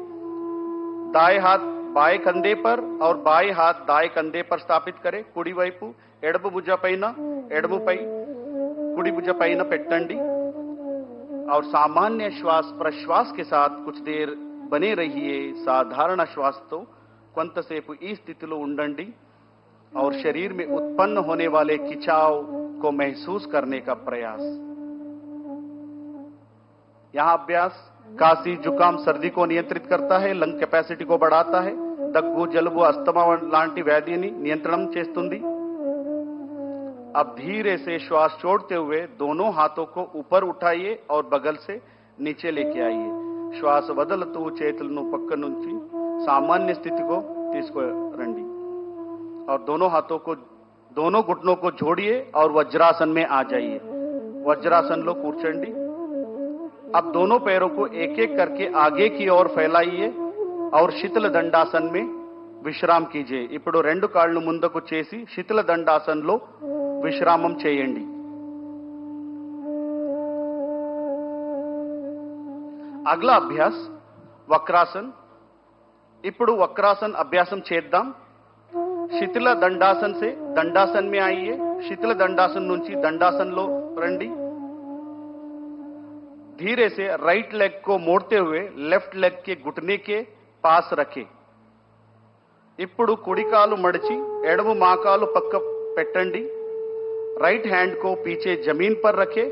दाएं हाथ बाएं कंधे पर और बाएं हाथ दाएं कंधे पर स्थापित करें. కుడి వైపు ఎడమ భుజ పైన ఎడమపై కుడి భుజ పైన పెట్టండి. और सामान्य श्वास प्रश्वास के साथ कुछ देर बने रहिए. साधारण श्वास तो కొంతసేపు ఈ స్థితిలో ఉండండి और शरीर में उत्पन्न होने वाले खिंचाव को महसूस करने का प्रयास. यहां अभ्यास खांसी जुकाम सर्दी को नियंत्रित करता है, లంగ్ కెపాసిటీ को बढ़ाता है, దగ్గు జలుబు అస్తమా లాంటి వ్యాధిని నియంత్రణం చేస్తుంది. अब धीरे से श्वास छोड़ते हुए दोनों हाथों को ऊपर उठाइए और बगल से नीचे लेके आइए. श्वास వదులుతూ చేతులను పక్క నుంచి सामान्य स्थिति को తీసుకురండి और दोनों हाथों को दोनों घुटनों को जोड़िए और वज्रासन में आ जाइए. वज्रासन लो కూర్చోండి. अब दोनों पैरों को एक एक करके आगे की ओर फैलाइए और शीतल दंडासन में విశ్రామ कीजिए. ఇప్పుడు రెండు కాళ్ళు ముందుకు చేసి శీతల దండాసనలో విశ్రామం చేయండి. అగలా అభ్యాస్ వక్రాసన్. ఇప్పుడు వక్రాసన్ అభ్యాసం చేద్దాం. శీతల దండాసన్ से दंडासन में आइए. శీతల దండాసన్ నుంచి దండాసనలో రండి. धीरे से राइट लेग को मोड़ते हुए लेफ्ट लेग के घुटने के पास रखें. ఇప్పుడు కుడి కాలు మడిచి ఎడమ మోకాలు పక్క పెట్టండి. राइट हैंड को पीछे जमीन पर रखें.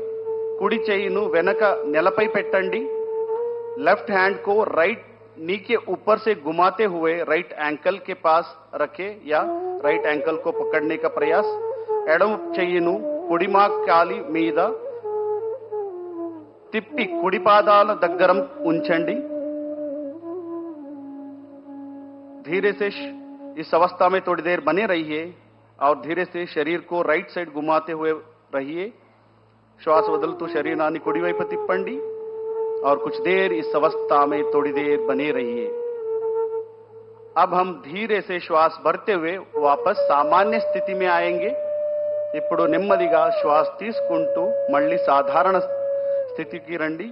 కుడి చెయ్యిను వెనక నేలపై పెట్టండి. लेफ्ट हैंड को राइट नी के ऊपर से घुमाते हुए राइट एंकल के पास रखें या राइट एंकल को पकड़ने का प्रयास. ఎడమ చెయ్యిను కుడి మోకాలి మీద తిప్పి కుడి పాదాల దగ్గర ఉంచండి. धीरे से इस अवस्था में थोड़ी देर बने रहिए और धीरे से शरीर को राइट साइड घुमाते हुए रहिए. श्वास వదులుతూ శరీరాన్ని కుడివైపు తిప్పండి और कुछ देर इस अवस्था में थोड़ी देर बने रहिए. अब हम धीरे से श्वास भरते हुए वापस सामान्य स्थिति में आएंगे. ఇప్పుడు నెమ్మదిగా శ్వాస తీసుకుంటూ మళ్ళీ సాధారణ స్థితికి రండి.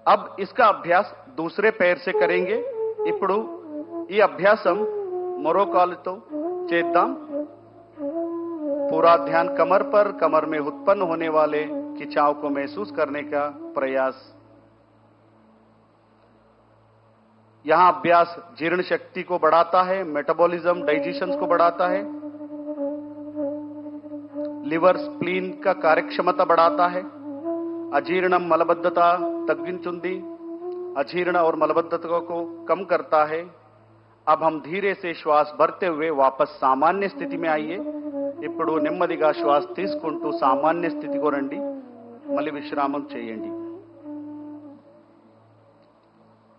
अब इसका अभ्यास दूसरे पैर से करेंगे. ఇప్పుడు ఈ అభ్యాసం మరో కాలుతో చేద్దాం. पूरा ध्यान कमर पर, कमर में उत्पन्न होने वाले खिंचाव को महसूस करने का प्रयास. यहां अभ्यास जीर्ण शक्ति को बढ़ाता है, मेटाबॉलिज्म डाइजेशन को बढ़ाता है, लिवर स्प्लीन का कार्यक्षमता बढ़ाता है, अजीर्णम मलबद्धता तग्गिंचुंदी, अजीर्ण और मलबद्धता को कम करता है. अब हम धीरे से श्वास भरते हुए वापस सामान्य स्थिति में आइए. ఇప్పుడు నెమ్మదిగా శ్వాస తీసుకుంటూ సామాన్య స్థితికి రండి. మళ్ళీ విశ్రామం చేయండి.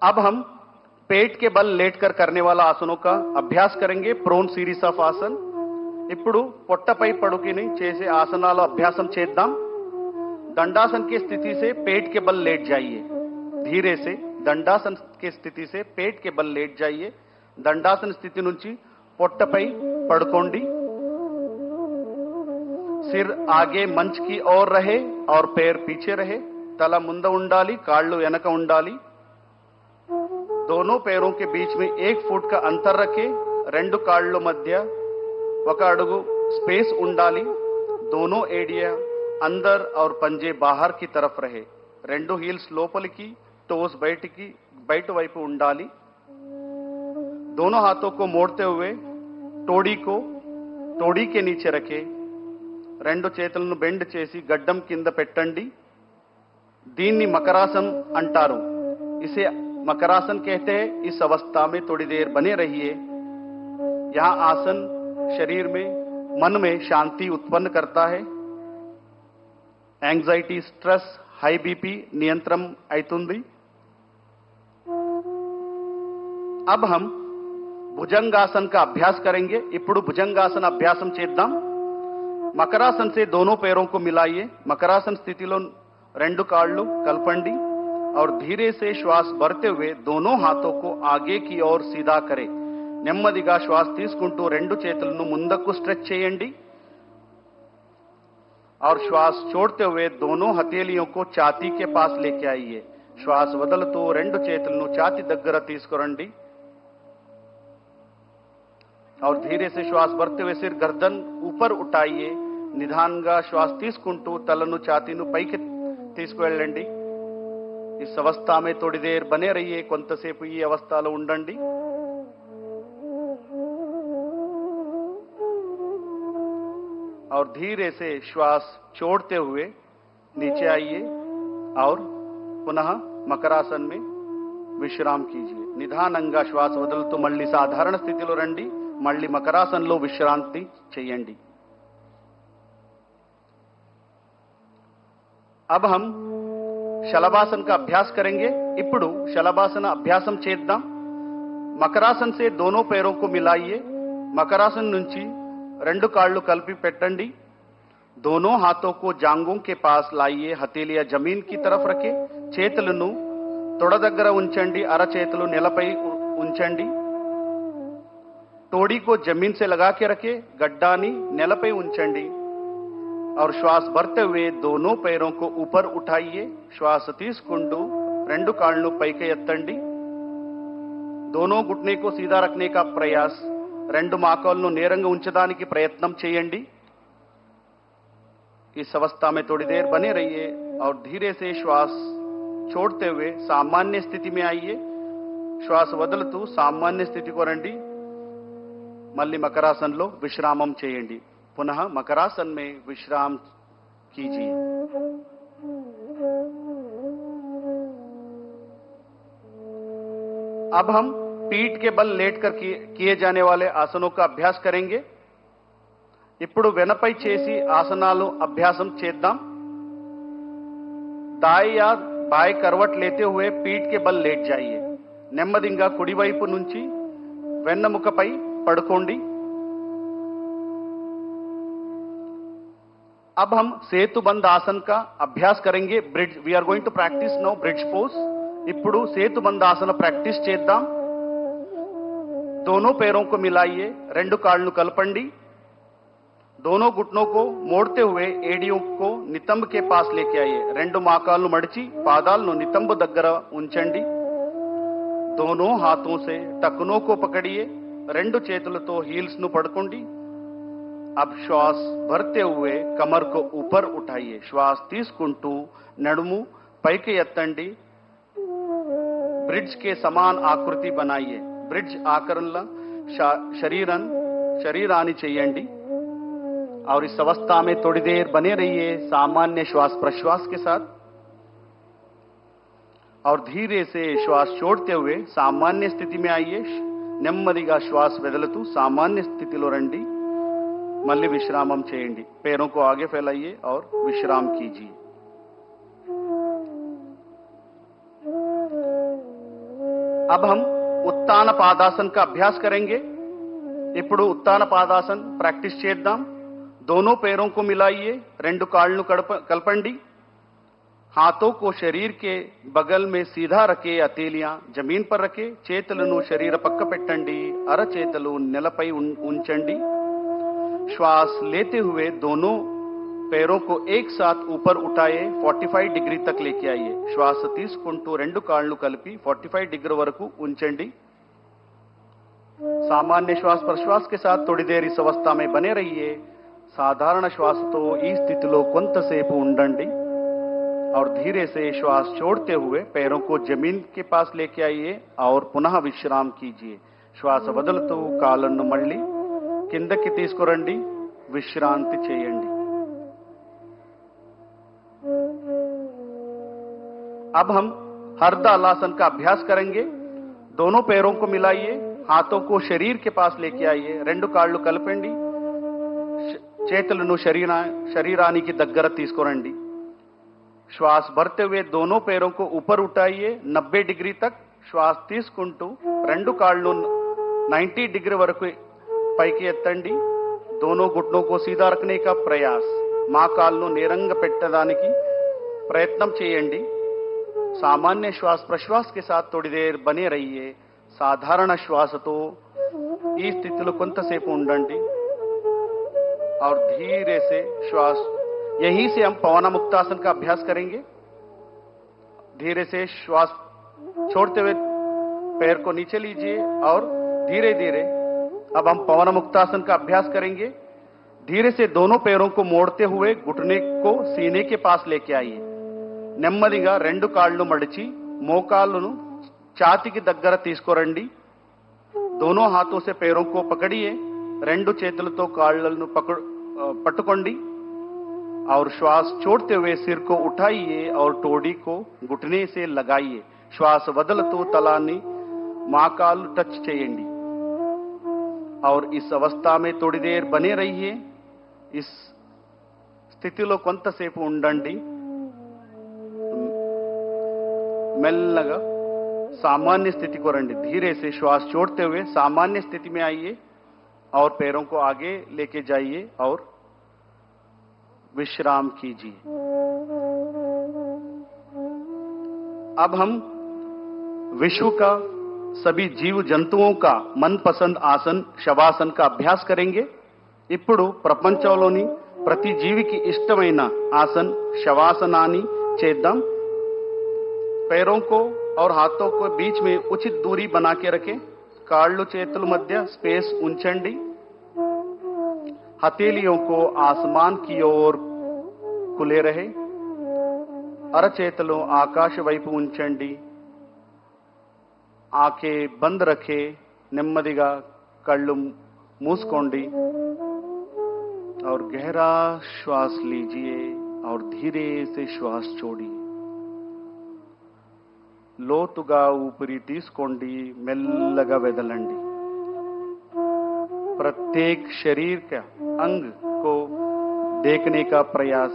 अब हम पेट के बल लेटकर करने वाला आसनों का अभ्यास करेंगे. प्रोन सीरीज ऑफ आसन. ఇప్పుడు పొట్టపై పడుకుని చేసే ఆసనాల అభ్యాసం చేద్దాం. दंडासन की स्थिति से पेट के बल लेट जाइए. धीरे से दंडासन की स्थिति से पेट के बल लेट जाइए. दंडासन स्थिति నుంచి పొట్టపై పడుకోండి. सिर आगे मंच की ओर रहे और पैर पीछे रहे. తల ముందు ఉండాలి, కాళ్ళు వెనక ఉండాలి. दोनों पैरों के बीच में 1 फुट का अंतर रखें. రెండు కాళ్ళ మధ్య 1 అడుగు स्पेस ఉండాలి. दोनों एडिया अंदर और पंजे बाहर की तरफ रहे. రెండు హీల్స్ లోపలికి, टोस బయట వైపు ఉండాలి. दोनों हाथों को मोड़ते हुए तोड़ी के नीचे रखे. రెండు చేతులను బెండ్ చేసి గడ్డం కింద పెట్టండి. దీన్ని మకరాసన్ అంటారు. इसे मकरासन कहते हैं. इस अवस्था में थोड़ी देर बने रहिए. यह आसन शरीर में, मन में शांति उत्पन्न करता है. एंजाइटी, स्ट्रेस, हाई बीपी नियंत्रण అవుతుంది. अब हम భుజంగాసన్ का अभ्यास करेंगे. ఇప్పుడు భుజంగాసన అభ్యాసం చేద్దాం. మకరాసన్ से दोनों पैरों को मिलाइए. मकरासन स्थितिలో రెండు కాళ్ళు కలపండి और धीरे से श्वास भरते हुए दोनों हाथों को आगे की ओर सीधा करें. నెమ్మదిగా శ్వాస తీసుకుంటూ రెండు చేతులను ముందుకు స్ట్రెచ్ చేయండి और श्वास छोड़ते हुए दोनों हथेलियों को छाती के पास लेके आइए. श्वास వదులుతూ రెండు చేతులను ఛాతీ దగ్గర తీసుకురండి और धीरे से श्वास भरते हुए सिर गर्दन ऊपर उठाइए. నిదానంగా శ్వాస తీసుకుంటూ తలను ఛాతీను పైకి తీసుకువెళ్ళండి. इस अवस्था में थोड़ी देर बने रहिए. కొంతసేపు ఈ అవస్థలో ఉండండి. और धीरे से श्वास छोड़ते हुए नीचे आइए और पुनः मकरासन में विश्राम कीजिए. నిదానంగా శ్వాస వదులుతూ మళ్ళీ సాధారణ స్థితిలో రండి. మళ్ళీ మకరాసన్లో విశ్రాంతి చేయండి. अब हम శలభాసన్ का अभ्यास करेंगे. ఇప్పుడు శలభాసన అభ్యాసం చేద్దాం. మకరాసన్ से दोनों पैरों को मिलाइए. మకరాసన్ నుంచి రెండు కాళ్ళు కలిపి పెట్టండి. दोनों हाथों को जांघों के पास लाइए. हथेलियां जमीन की तरफ रखें. చేతులను తొడ దగ్గర ఉంచండి. అరచేతులు నేలపై ఉంచండి. तोड़ी को जमीन से लगा के रखे. गड्डानी नेलपై ఉంచండి और श्वास भरते हुए दोनों पैरों को ऊपर उठाइए. श्वास తీసుకుంటూ రెండు కాళ్ళను పైకి ఎత్తండి. दोनों घुटने को सीधा रखने का प्रयास. రెండు మోకాళ్ళను నేరంగా ఉంచడానికి ప్రయత్నం చేయండి. इस अवस्था में थोड़ी देर बने रहिए और धीरे से श्वास छोड़ते हुए सामान्य स्थिति में आइए. श्वास వదులుతూ సామాన్య స్థితికి రండి. మళ్ళీ మకరాసన్లో విశ్రామం చేయండి. पुनः मकरासन में विश्राम कीजिए. अब हम पीठ के बल लेटकर किए जाने वाले आसनों का अभ्यास करेंगे. ఇప్పుడు వెనపై చేసి ఆసనాలు అభ్యాసం చేద్దాం. दाएं या बाएं करवट लेते हुए पीठ के बल लेट जाइए. నెమ్మదిగా కుడివైపు నుంచి వెన్నెముకపై పడుకోండి. अब हम సేతుబంధ आसन का अभ्यास करेंगे. Bridge we are going to practice now bridge pose. ఇప్పుడు సేతుబంధ आसन प्रैक्टिस చేద్దాం. दोनों पैरों को मिलाइए. రెండు కాళ్ళను కలపండి. दोनों घुटनों को मोड़ते हुए एडियों को नितंब के पास लेके आइए. రెండు మోకాళ్ళను మడిచి పాదాలను నితంబ దగ్గర ఉంచండి. दोनों हाथों से टखनों को पकड़िए. రెండు చేతులతో హీల్స్ ను పట్టుకోండి. अब श्वास भरते हुए कमर को ऊपर उठाइए. श्वास తీసుకుంటూ నడుము పైకి ఎత్తండి. ब्रिज के समान आकृति बनाइए. ब्रिज आकरणला शरीरानी చేయండి. और इस अवस्था में थोड़ी देर बने रहिए सामान्य श्वास प्रश्वास के साथ और धीरे से श्वास छोड़ते हुए सामान्य स्थिति में आइए. నెమ్మదిగా శ్వాస వదులుతూ సామాన్య స్థితిలో రండి. మళ్ళీ విశ్రామం చేయండి. पैरों को आगे फैलाइए और विश्राम कीजिए. अब हम उत्तान पादासन का अभ्यास करेंगे. ఇప్పుడు ఉత్తాన పాదాసన్ ప్రాక్టీస్ చేద్దాం. दोनों पैरों को मिलाइए. రెండు కాళ్ళను కలపండి. हाथों को शरीर के बगल में सीधा रखे. हथेलियां जमीन पर रखे. చేతులను శరీర పక్క పెట్టండి. అరచేతులు నేలపై ఉంచండి. श्वास लेते हुए दोनों पैरों को एक साथ ऊपर उठाए. 45 डिग्री तक लेके आइए. श्वास తీసుకుంటూ రెండు కాళ్ళను కలిపి 45 डिग्री వరకు ఉంచండి. सामान्य श्वास प्रश्वास के साथ थोड़ी देर इस अवस्था में बने रहिए. సాధారణ శ్వాసతో ఈ స్థితిలో కొంతసేపు ఉండండి और धीरे से श्वास छोड़ते हुए पैरों को जमीन के पास लेके आइए और पुनः विश्राम कीजिए. श्वास వదులుతూ కాళ్ళను మళ్ళీ కిందకి తీసుకురండి. విశ్రాంతి చేయండి. अब हम हरदालासन का अभ्यास करेंगे. दोनों पैरों को मिलाइए. हाथों को शरीर के पास लेके आइए. రెండు కాళ్ళు కలపండి. చేతులను శరీరానికి దగ్గర తీసుకురండి. श्वास भरते हुए दोनों पैरों को ऊपर उठाइए. 90 डिग्री तक శ్వాస తీసుకుంటూ రెండు కాళ్ళు 90 डिग्री వరకు పైకి ఎత్తండి. दोनों घुटनों को सीधा रखने का प्रयास. మా కాళ్ళను నేరంగా పెట్టడానికి ప్రయత్నం చేయండి. सामान्य श्वास प्रश्वास के साथ थोड़ी देर बने रहिए. సాధారణ శ్వాసతో ఈ స్థితిలో కొంతసేపు ఉండండి. और धीरे से श्वास, यहीं से हम पवन मुक्तासन का अभ्यास करेंगे. धीरे से श्वास छोड़ते हुए पैर को नीचे लीजिए और धीरे धीरे अब हम पवन मुक्तासन का अभ्यास करेंगे. धीरे से दोनों पैरों को मोड़ते हुए घुटने को सीने के पास लेके आइए. నెమ్మదిగా రెండు కాళ్ళు మడిచి మోకాళ్ళను ఛాతీకి దగ్గర తీసుకురండి. दोनों हाथों से पैरों को पकड़िए. రెండు చేతులతో కాళ్ళను पట్టుకోండి और श्वास छोड़ते हुए सिर को उठाइए और टोडी को घुटने से लगाइए. श्वास వదలుతూ తలాన్ని మోకాలు టచ్ చేయండి. और इस अवस्था में थोड़ी देर बने रहिए. इस స్థితిలో కొంతసేపు ఉండండి. మెల్లగా सामान्य स्थिति को రండి. धीरे से श्वास छोड़ते हुए सामान्य स्थिति में आइए और पैरों को आगे लेके जाइए और विश्राम कीजिए. अब हम विश्व का सभी जीव जंतुओं का मनपसंद आसन शवासन का अभ्यास करेंगे. ఇప్పుడు ప్రపంచంలోని ప్రతి జీవికి ఇష్టమైన ఆసన్ శవాసనాన్ని చేద్దాం. पैरों को और हाथों को बीच में उचित दूरी बना के रखें. కాళ్ళు చేతుల మధ్య స్పేస్ ఉంచండి. हथेलियों को आसमान की ओर खुले रहे. అరచేతులు ఆకాశ వైపు ఉంచండి. आंखें बंद रखे. నెమ్మదిగా కళ్ళు మూసుకోండి और गहरा श्वास लीजिए और धीरे से श्वास छोड़िए. లోతుగా ఊపిరి తీసుకోండి. మెల్లగా వదలండి. प्रत्येक शरीर का अंग को देखने का प्रयास,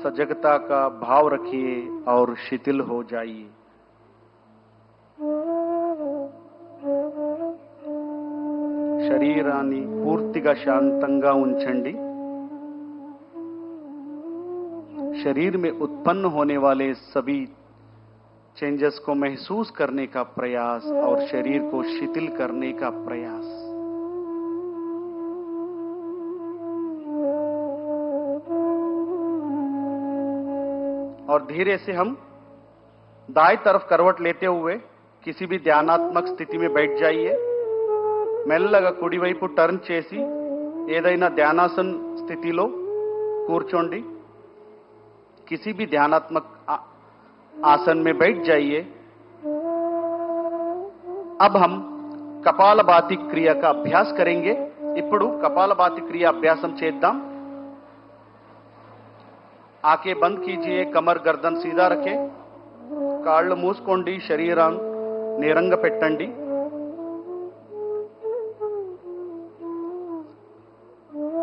सजगता का भाव रखिए और शिथिल हो जाइए. శరీరాన్ని పూర్తిగా శాంతంగా ఉంచండి. शरीर में उत्पन्न होने वाले सभी चेंजेस को महसूस करने का प्रयास और शरीर को शिथिल करने का प्रयास. और धीरे से हम दाएं तरफ करवट लेते हुए किसी भी ध्यानात्मक स्थिति में बैठ जाइए. మెల్లగా కుడి వైపు టర్న్ చేసి ఏదైనా ధ్యానాసన స్థితిలో కూర్చోండి. किसी भी ध्यानात्मक आसन में बैठ जाइए. अब हम कपालभाति क्रिया का अभ्यास करेंगे. ఇప్పుడు कपालभाति क्रिया अभ्यासम చేద్దాం. आंखें बंद कीजिए. कमर गर्दन सीधा रखें. కాళ్ళు మూసుకోండి. శరీరాన్ని నేరంగా పెట్టండి.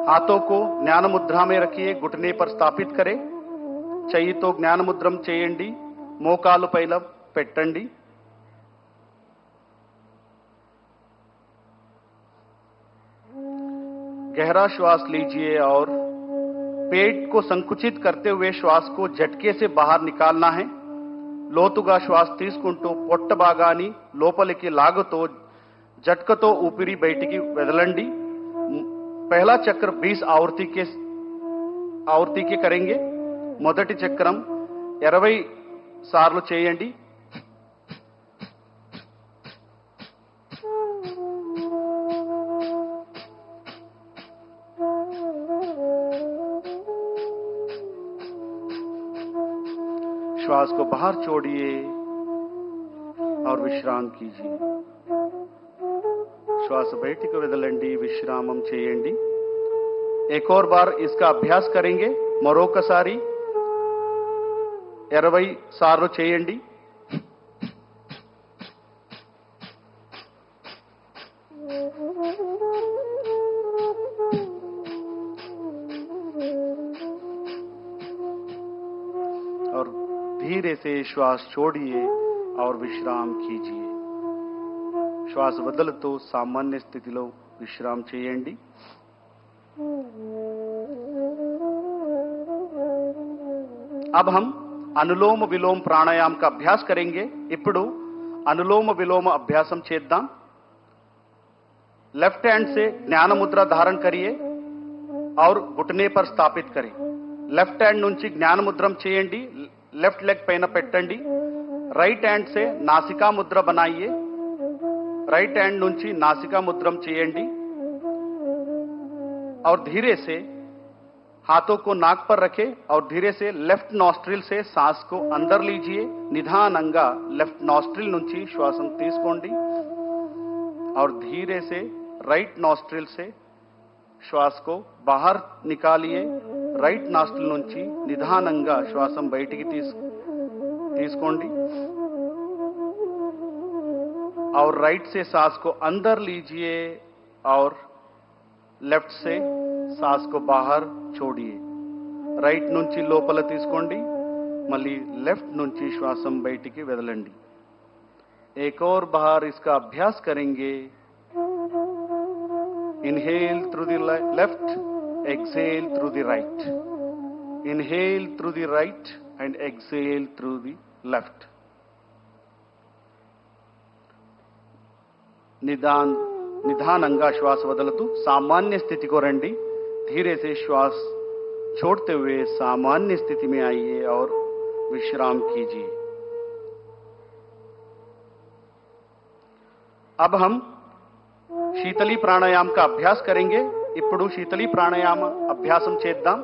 हाथों को ज्ञान मुद्रा में रखिए. घुटने पर स्थापित करें. చెయ్యితో జ్ఞాన ముద్రం చేయండి. మోకాలు పైన పెట్టండి. गहरा श्वास लीजिए और पेट को संकुचित करते हुए श्वास को झटके से बाहर निकालना है. లోతుగా శ్వాస తీసుకుంటూ పొట్ట భాగాన్ని లోపలికి లాగుతూ झटकతో ఊపిరి బయటికి వదలండి. पहला चक्र 20 आवर्ती के करेंगे. మొదటి చక్రం 20 సార్లు చేయండి. श्वास को बाहर छोड़िए और विश्राम कीजिए. श्वास బయటికి వదలండి. విశ్రామం చేయండి. एक और बार इसका अभ्यास करेंगे. మరొకసారి 20 సార్లు చేయండి. और धीरे से श्वास छोड़िए और విశ్రాం कीजिए. శ్వాస వదులుతూ సామాన్య స్థితిలో విశ్రాం చేయండి. अब हम अनुलोम विलोम प्राणायाम का अभ्यास करेंगे. ఇప్పుడు अनुलोम विलोम अभ्यासम చేద్దాం. लेफ्ट हैंड से ज्ञान मुद्रा धारण करिए और घुटने पर स्थापित करें. लेफ्ट हैंड నుంచి జ్ఞాన ముద్రం చేయండి. लेफ्ट लेग పైన పెట్టండి. राइट हैंड से नासिका मुद्रा बनाइए. राइट हैंड నుంచి नासिका मुद्रम చేయండి और धीरे से हाथों को नाक पर रखें और धीरे से लेफ्ट नॉस्ट्रिल से सांस को अंदर लीजिए. निधानंगा लेफ्ट नॉस्ट्रिल నుంచి శ్వాసం తీసుకోండి और धीरे से राइट नॉस्ट्रिल से श्वास को बाहर निकालिए. राइट नॉस्ट्रिल నుంచి నిదానంగా శ్వాసం బయటికి తీసుకోండి और राइट से सांस को अंदर लीजिए और लेफ्ट से सांस को बाहर छोड़िए. राइट నుంచి లోపల తీసుకోండి మళ్ళీ लेफ्ट నుంచి శ్వాసం బయటికి వదలండి. एक और बार इसका अभ्यास करेंगे. Inhale through the left, exhale through the right. Inhale through the right and exhale through the left. निदानंगा श्वास वदलतू सामान्य स्थिति को रंडी. धीरे से श्वास छोड़ते हुए सामान्य स्थिति में आइए और विश्राम कीजिए. अब हम शीतली प्राणायाम का अभ्यास करेंगे. ఇప్పుడు शीतली प्राणायाम अभ्यासम చేద్దాం.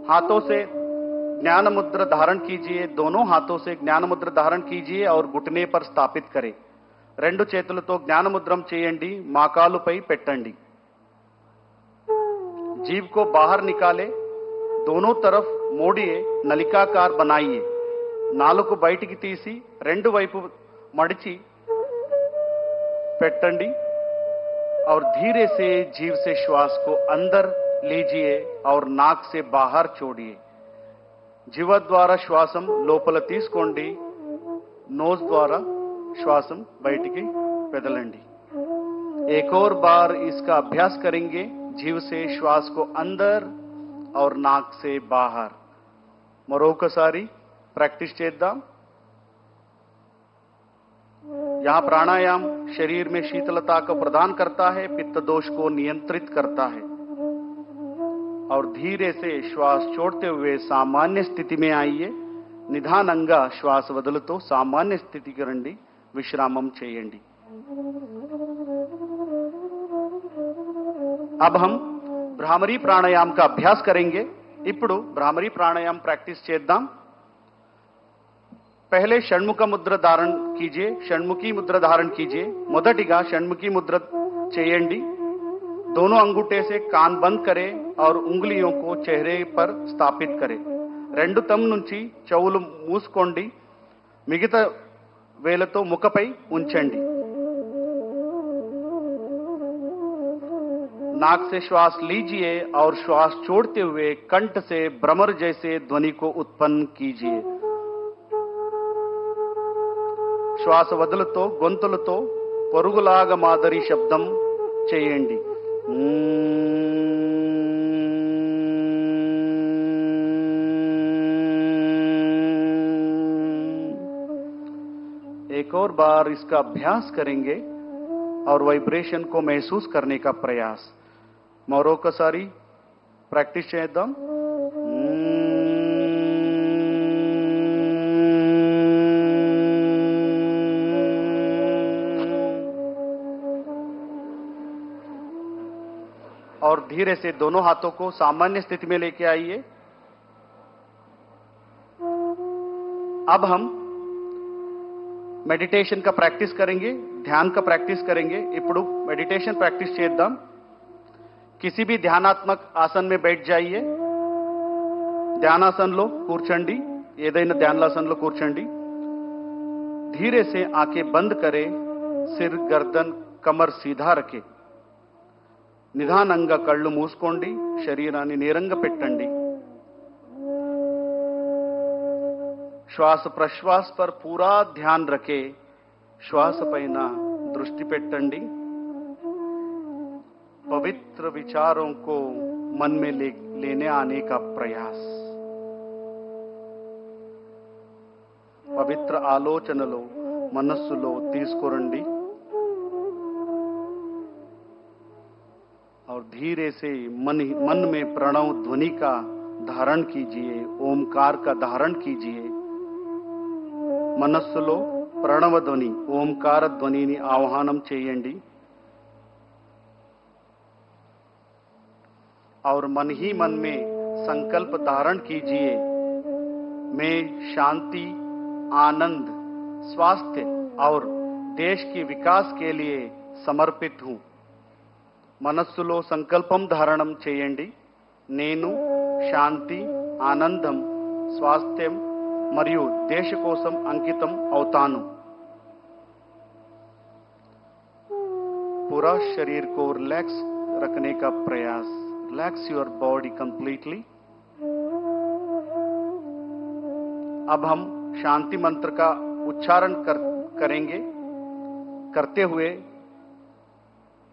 हाथों से ज्ञान मुद्रा धारण कीजिए. दोनों हाथों से ज्ञान मुद्रा धारण कीजिए और घुटने पर स्थापित करें. రెండు చేతులతో జ్ఞాన ముద్రం చేయండి. మోకాలుపై పెట్టండి. जीभ को बाहर निकाले. दोनों तरफ मोड़िए. नलिकाकार बनाइए. నాలుగు బయటికి తీసి రెండు వైపు మడిచి పెట్టండి और धीरे से जीभ से श्वास को अंदर लीजिए और नाक से बाहर छोड़िए. जीव द्वारा श्वासम లోపల తీసుకోండి. नोज द्वारा श्वासम బయటికి వదలండి. एक और बार इसका अभ्यास करेंगे. जीव से श्वास को अंदर और नाक से बाहर. మరొకసారి प्रैक्टिस చేద్దాం. यहां प्राणायाम शरीर में शीतलता को प्रदान करता है, पित्त दोष को नियंत्रित करता है और धीरे से श्वास छोड़ते हुए सामान्य स्थिति में आइए. నిదానంగా శ్వాస వదులుతూ సామాన్య స్థితికి రండి. విశ్రామం చేయండి. अब हम भ्रामरी प्राणायाम का अभ्यास करेंगे. ఇప్పుడు भ्रामरी प्राणायाम प्रैक्टिस చేద్దాం. पहले षण्मुख मुद्रा धारण कीजिए. षण्मुखी मुद्रा धारण कीजिए. మొదటిగా షణ్ముఖి ముద్ర చేయండి. दोनों अंगूठे से कान बंद करें और उंगलियों को चेहरे पर स्थापित करें. రెండు తమ్ నుంచి చెవులు మూసుకోండి. మిగతా వేలతో ముఖపై ఉంచండి. नाक से श्वास लीजिए और श्वास छोड़ते हुए कंठ से भ्रमर जैसे ध्वनि को उत्पन्न कीजिए. శ్వాస వదులుతో గొంతులతో పరుగులాగా మాదిరి శబ్దం చేయండి. एक और बार इसका अभ्यास करेंगे और वाइब्रेशन को महसूस करने का प्रयास. మరొకసారి ప్రాక్టీస్ చేద్దాం. और धीरे से दोनों हाथों को सामान्य स्थिति में लेके आइए. अब हम मेडिटेशन का प्रैक्टिस करेंगे. ध्यान का प्रैक्टिस करेंगे. ఇప్పుడు मेडिटेशन प्रैक्टिस చేద్దాం. किसी भी ध्यानात्मक आसन में बैठ जाइए. ध्यानासनलो కూర్చోండి. ఏదైనా ధ్యానాసనలో కూర్చోండి. धीरे से आंखें बंद करें. सिर गर्दन कमर सीधा रखें. నిదానంగా కళ్ళు మూసుకోండి. శరీరాన్ని నేరంగా పెట్టండి. శ్వాస ప్రశ్వాస पर पूरा ध्यान रखे శ్వాస పైన దృష్టి పెట్టండి पवित्र विचारों को मन में लेने आने का प्रयास పవిత్ర ఆలోచనలు మనస్సులో తీసుకురండి और धीरे से मन में प्रणव ध्वनि का धारण कीजिए ओमकार का धारण कीजिए మనస్సులో ప్రణవ ధ్వని ఓంకార ధ్వనిని ఆహ్వానం చేయండి और मन ही मन में संकल्प धारण कीजिए मैं शांति आनंद स्वास्थ्य और देश के विकास के लिए समर्पित हूं మనస్సులో సంకల్పం ధారణం చేయండి నేను శాంతి ఆనందం స్వాస్థ్యం మరియు దేశ కోసం అంకితం అవుతాను पूरा शरीर को रिलैक्स रखने का प्रयास रिलैक्स योर बॉडी कंप्लीटली अब हम शांति मंत्र का उच्चारण करेंगे करते हुए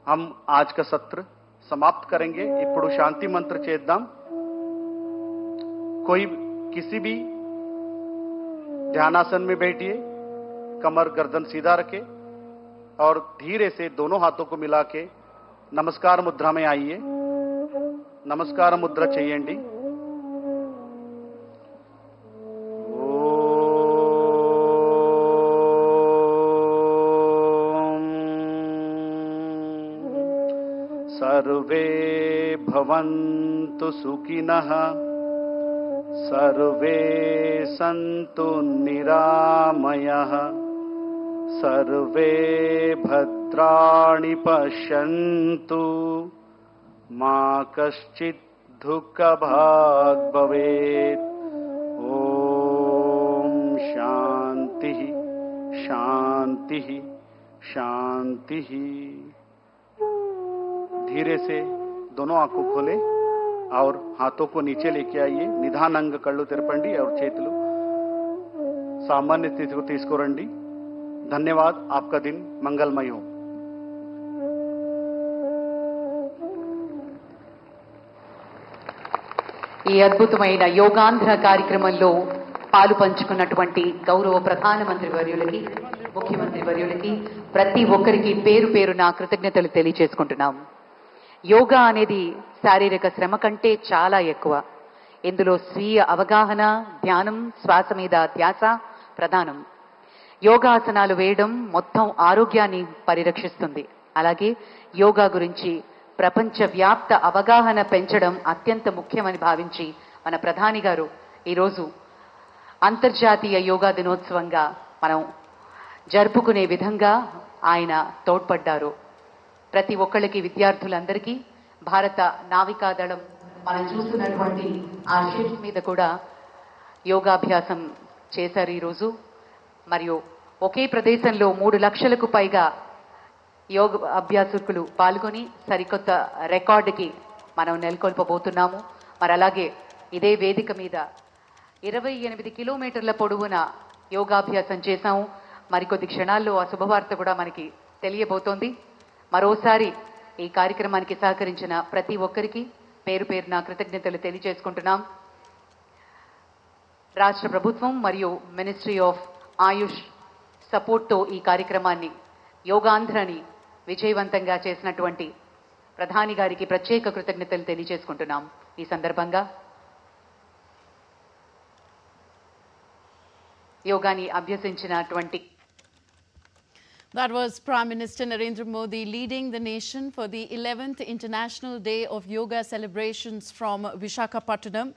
हम आज का सत्र समाप्त करेंगे ఇప్పుడు शांति मंत्र చేద్దాం कोई किसी भी ध्यानासन में बैठिए कमर गर्दन सीधा रखे और धीरे से दोनों हाथों को मिला के नमस्कार मुद्रा में आइए नमस्कार मुद्रा చేయండి सर्वे भवन्तु सुखिनः सर्वे सन्तु निरामयः सर्वे भद्राणि पश्यन्तु मा कश्चित् दुःखभाग् भवेत् ॐ शान्तिः शान्तिः शान्तिः धीरे से दोनों आंखों खोले और हाथों को नीचे लेके आइए निधाనంగా కళ్ళు తెరపండి और చేతులు सामान्य స్థితికి తీసుకురండి धन्यवाद आपका दिन मंगलमय हो ఈ అద్భుతమైన యోగాంధ్ర కార్యక్రమంలో పాలు పంచుకున్నటువంటి గౌరవ ప్రధానమంత్రి వర్యులకి ముఖ్యమంత్రి వర్యులకి ప్రతి ఒక్కరికి పేరు పేరున కృతజ్ఞతలు తెలియజేసుకుంటున్నాం యోగా అనేది శారీరక శ్రమ కంటే చాలా ఎక్కువ ఇందులో స్వీయ అవగాహన ధ్యానం శ్వాస మీద ధ్యాస ప్రధానం యోగాసనాలు వేయడం మొత్తం ఆరోగ్యాన్ని పరిరక్షిస్తుంది అలాగే యోగా గురించి ప్రపంచవ్యాప్త అవగాహన పెంచడం అత్యంత ముఖ్యమని భావించి మన ప్రధాని గారు ఈరోజు అంతర్జాతీయ యోగా దినోత్సవంగా మనం జరుపుకునే విధంగా ఆయన తోడ్పడ్డారు ప్రతి ఒక్కళ్ళకి విద్యార్థులందరికీ భారత నావికాదళం మనం చూస్తున్నటువంటి ఆ షిప్ మీద కూడా యోగాభ్యాసం చేశారు ఈరోజు మరియు ఒకే ప్రదేశంలో 3 లక్షలకు పైగా యోగ అభ్యాసకులు పాల్గొని సరికొత్త రికార్డుకి మనం నెలకొల్పబోతున్నాము మరి అలాగే ఇదే వేదిక మీద 28 కిలోమీటర్ల పొడవున యోగాభ్యాసం చేశాము మరికొద్ది క్షణాల్లో ఆ శుభవార్త కూడా మనకి తెలియబోతోంది మరోసారి ఈ కార్యక్రమానికి సహకరించిన ప్రతి ఒక్కరికి పేరు పేరున కృతజ్ఞతలు తెలియజేసుకుంటున్నాం రాష్ట్ర ప్రభుత్వం మరియు మినిస్ట్రీ ఆఫ్ ఆయుష్ సపోర్ట్తో ఈ కార్యక్రమాన్ని యోగాంధ్రని విజయవంతంగా చేసినటువంటి ప్రధాని గారికి ప్రత్యేక కృతజ్ఞతలు తెలియజేసుకుంటున్నాం ఈ సందర్భంగా యోగాని అభ్యసించినటువంటి That was Prime Minister Narendra Modi leading the nation for the 11th International Day of Yoga celebrations from Visakhapatnam.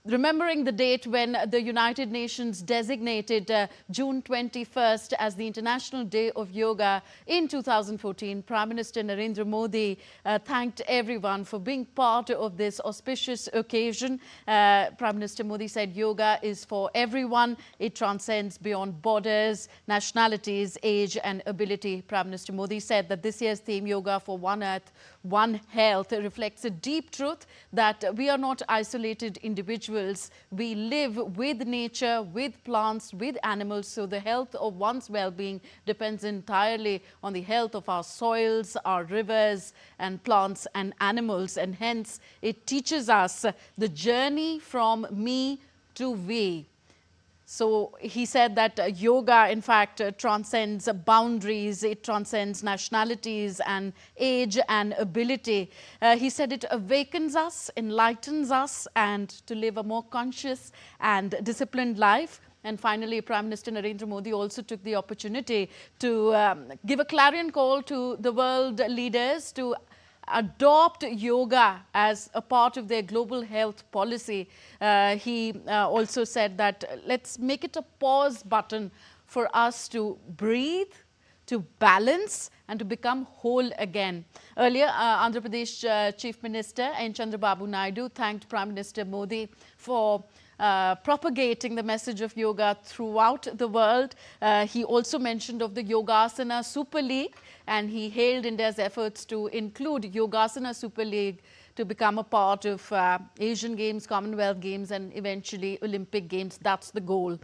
Remembering the date when the United Nations designated June 21st as the International Day of Yoga in 2014, Prime Minister Narendra Modi thanked everyone for being part of this auspicious occasion. Prime Minister Modi said yoga is for everyone. It transcends beyond borders, nationalities, age and ability. Prime Minister Modi said that this year's theme, Yoga for One Earth, one health reflects a deep truth that we are not isolated individuals. We live with nature, with plants, with animals. So the health of one's well-being depends entirely on the health of our soils, our rivers and plants and animals. And hence it teaches us the journey from me to we. So he said that yoga, in fact, transcends boundaries, it transcends nationalities and age and ability. He said it awakens us, enlightens us, and to live a more conscious and disciplined life. And finally, Prime Minister Narendra Modi also took the opportunity to give a clarion call to the world leaders to adopt yoga as a part of their global health policy. He also said that let's make it a pause button for us to breathe, to balance and to become whole again. Earlier, Andhra Pradesh Chief Minister N. Chandrababu Naidu thanked Prime Minister Modi for propagating the message of yoga throughout the world. He also mentioned of the Yogasana Super League, and he hailed India's efforts to include Yogasana Super League to become a part of Asian Games, Commonwealth Games and eventually Olympic Games. That's the goal.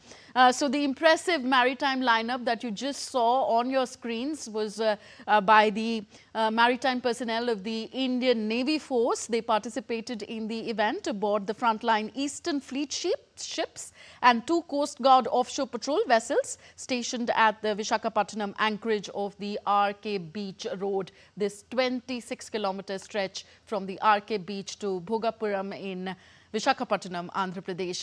So the impressive maritime lineup that you just saw on your screens was by the maritime personnel of the Indian Navy Force. They participated in the event aboard the Frontline Eastern Fleet ships and 2 Coast Guard offshore patrol vessels stationed at the Visakhapatnam anchorage of the RK Beach Road. This 26-kilometer stretch from the RK Beach to Bhogapuram in Visakhapatnam, Andhra Pradesh.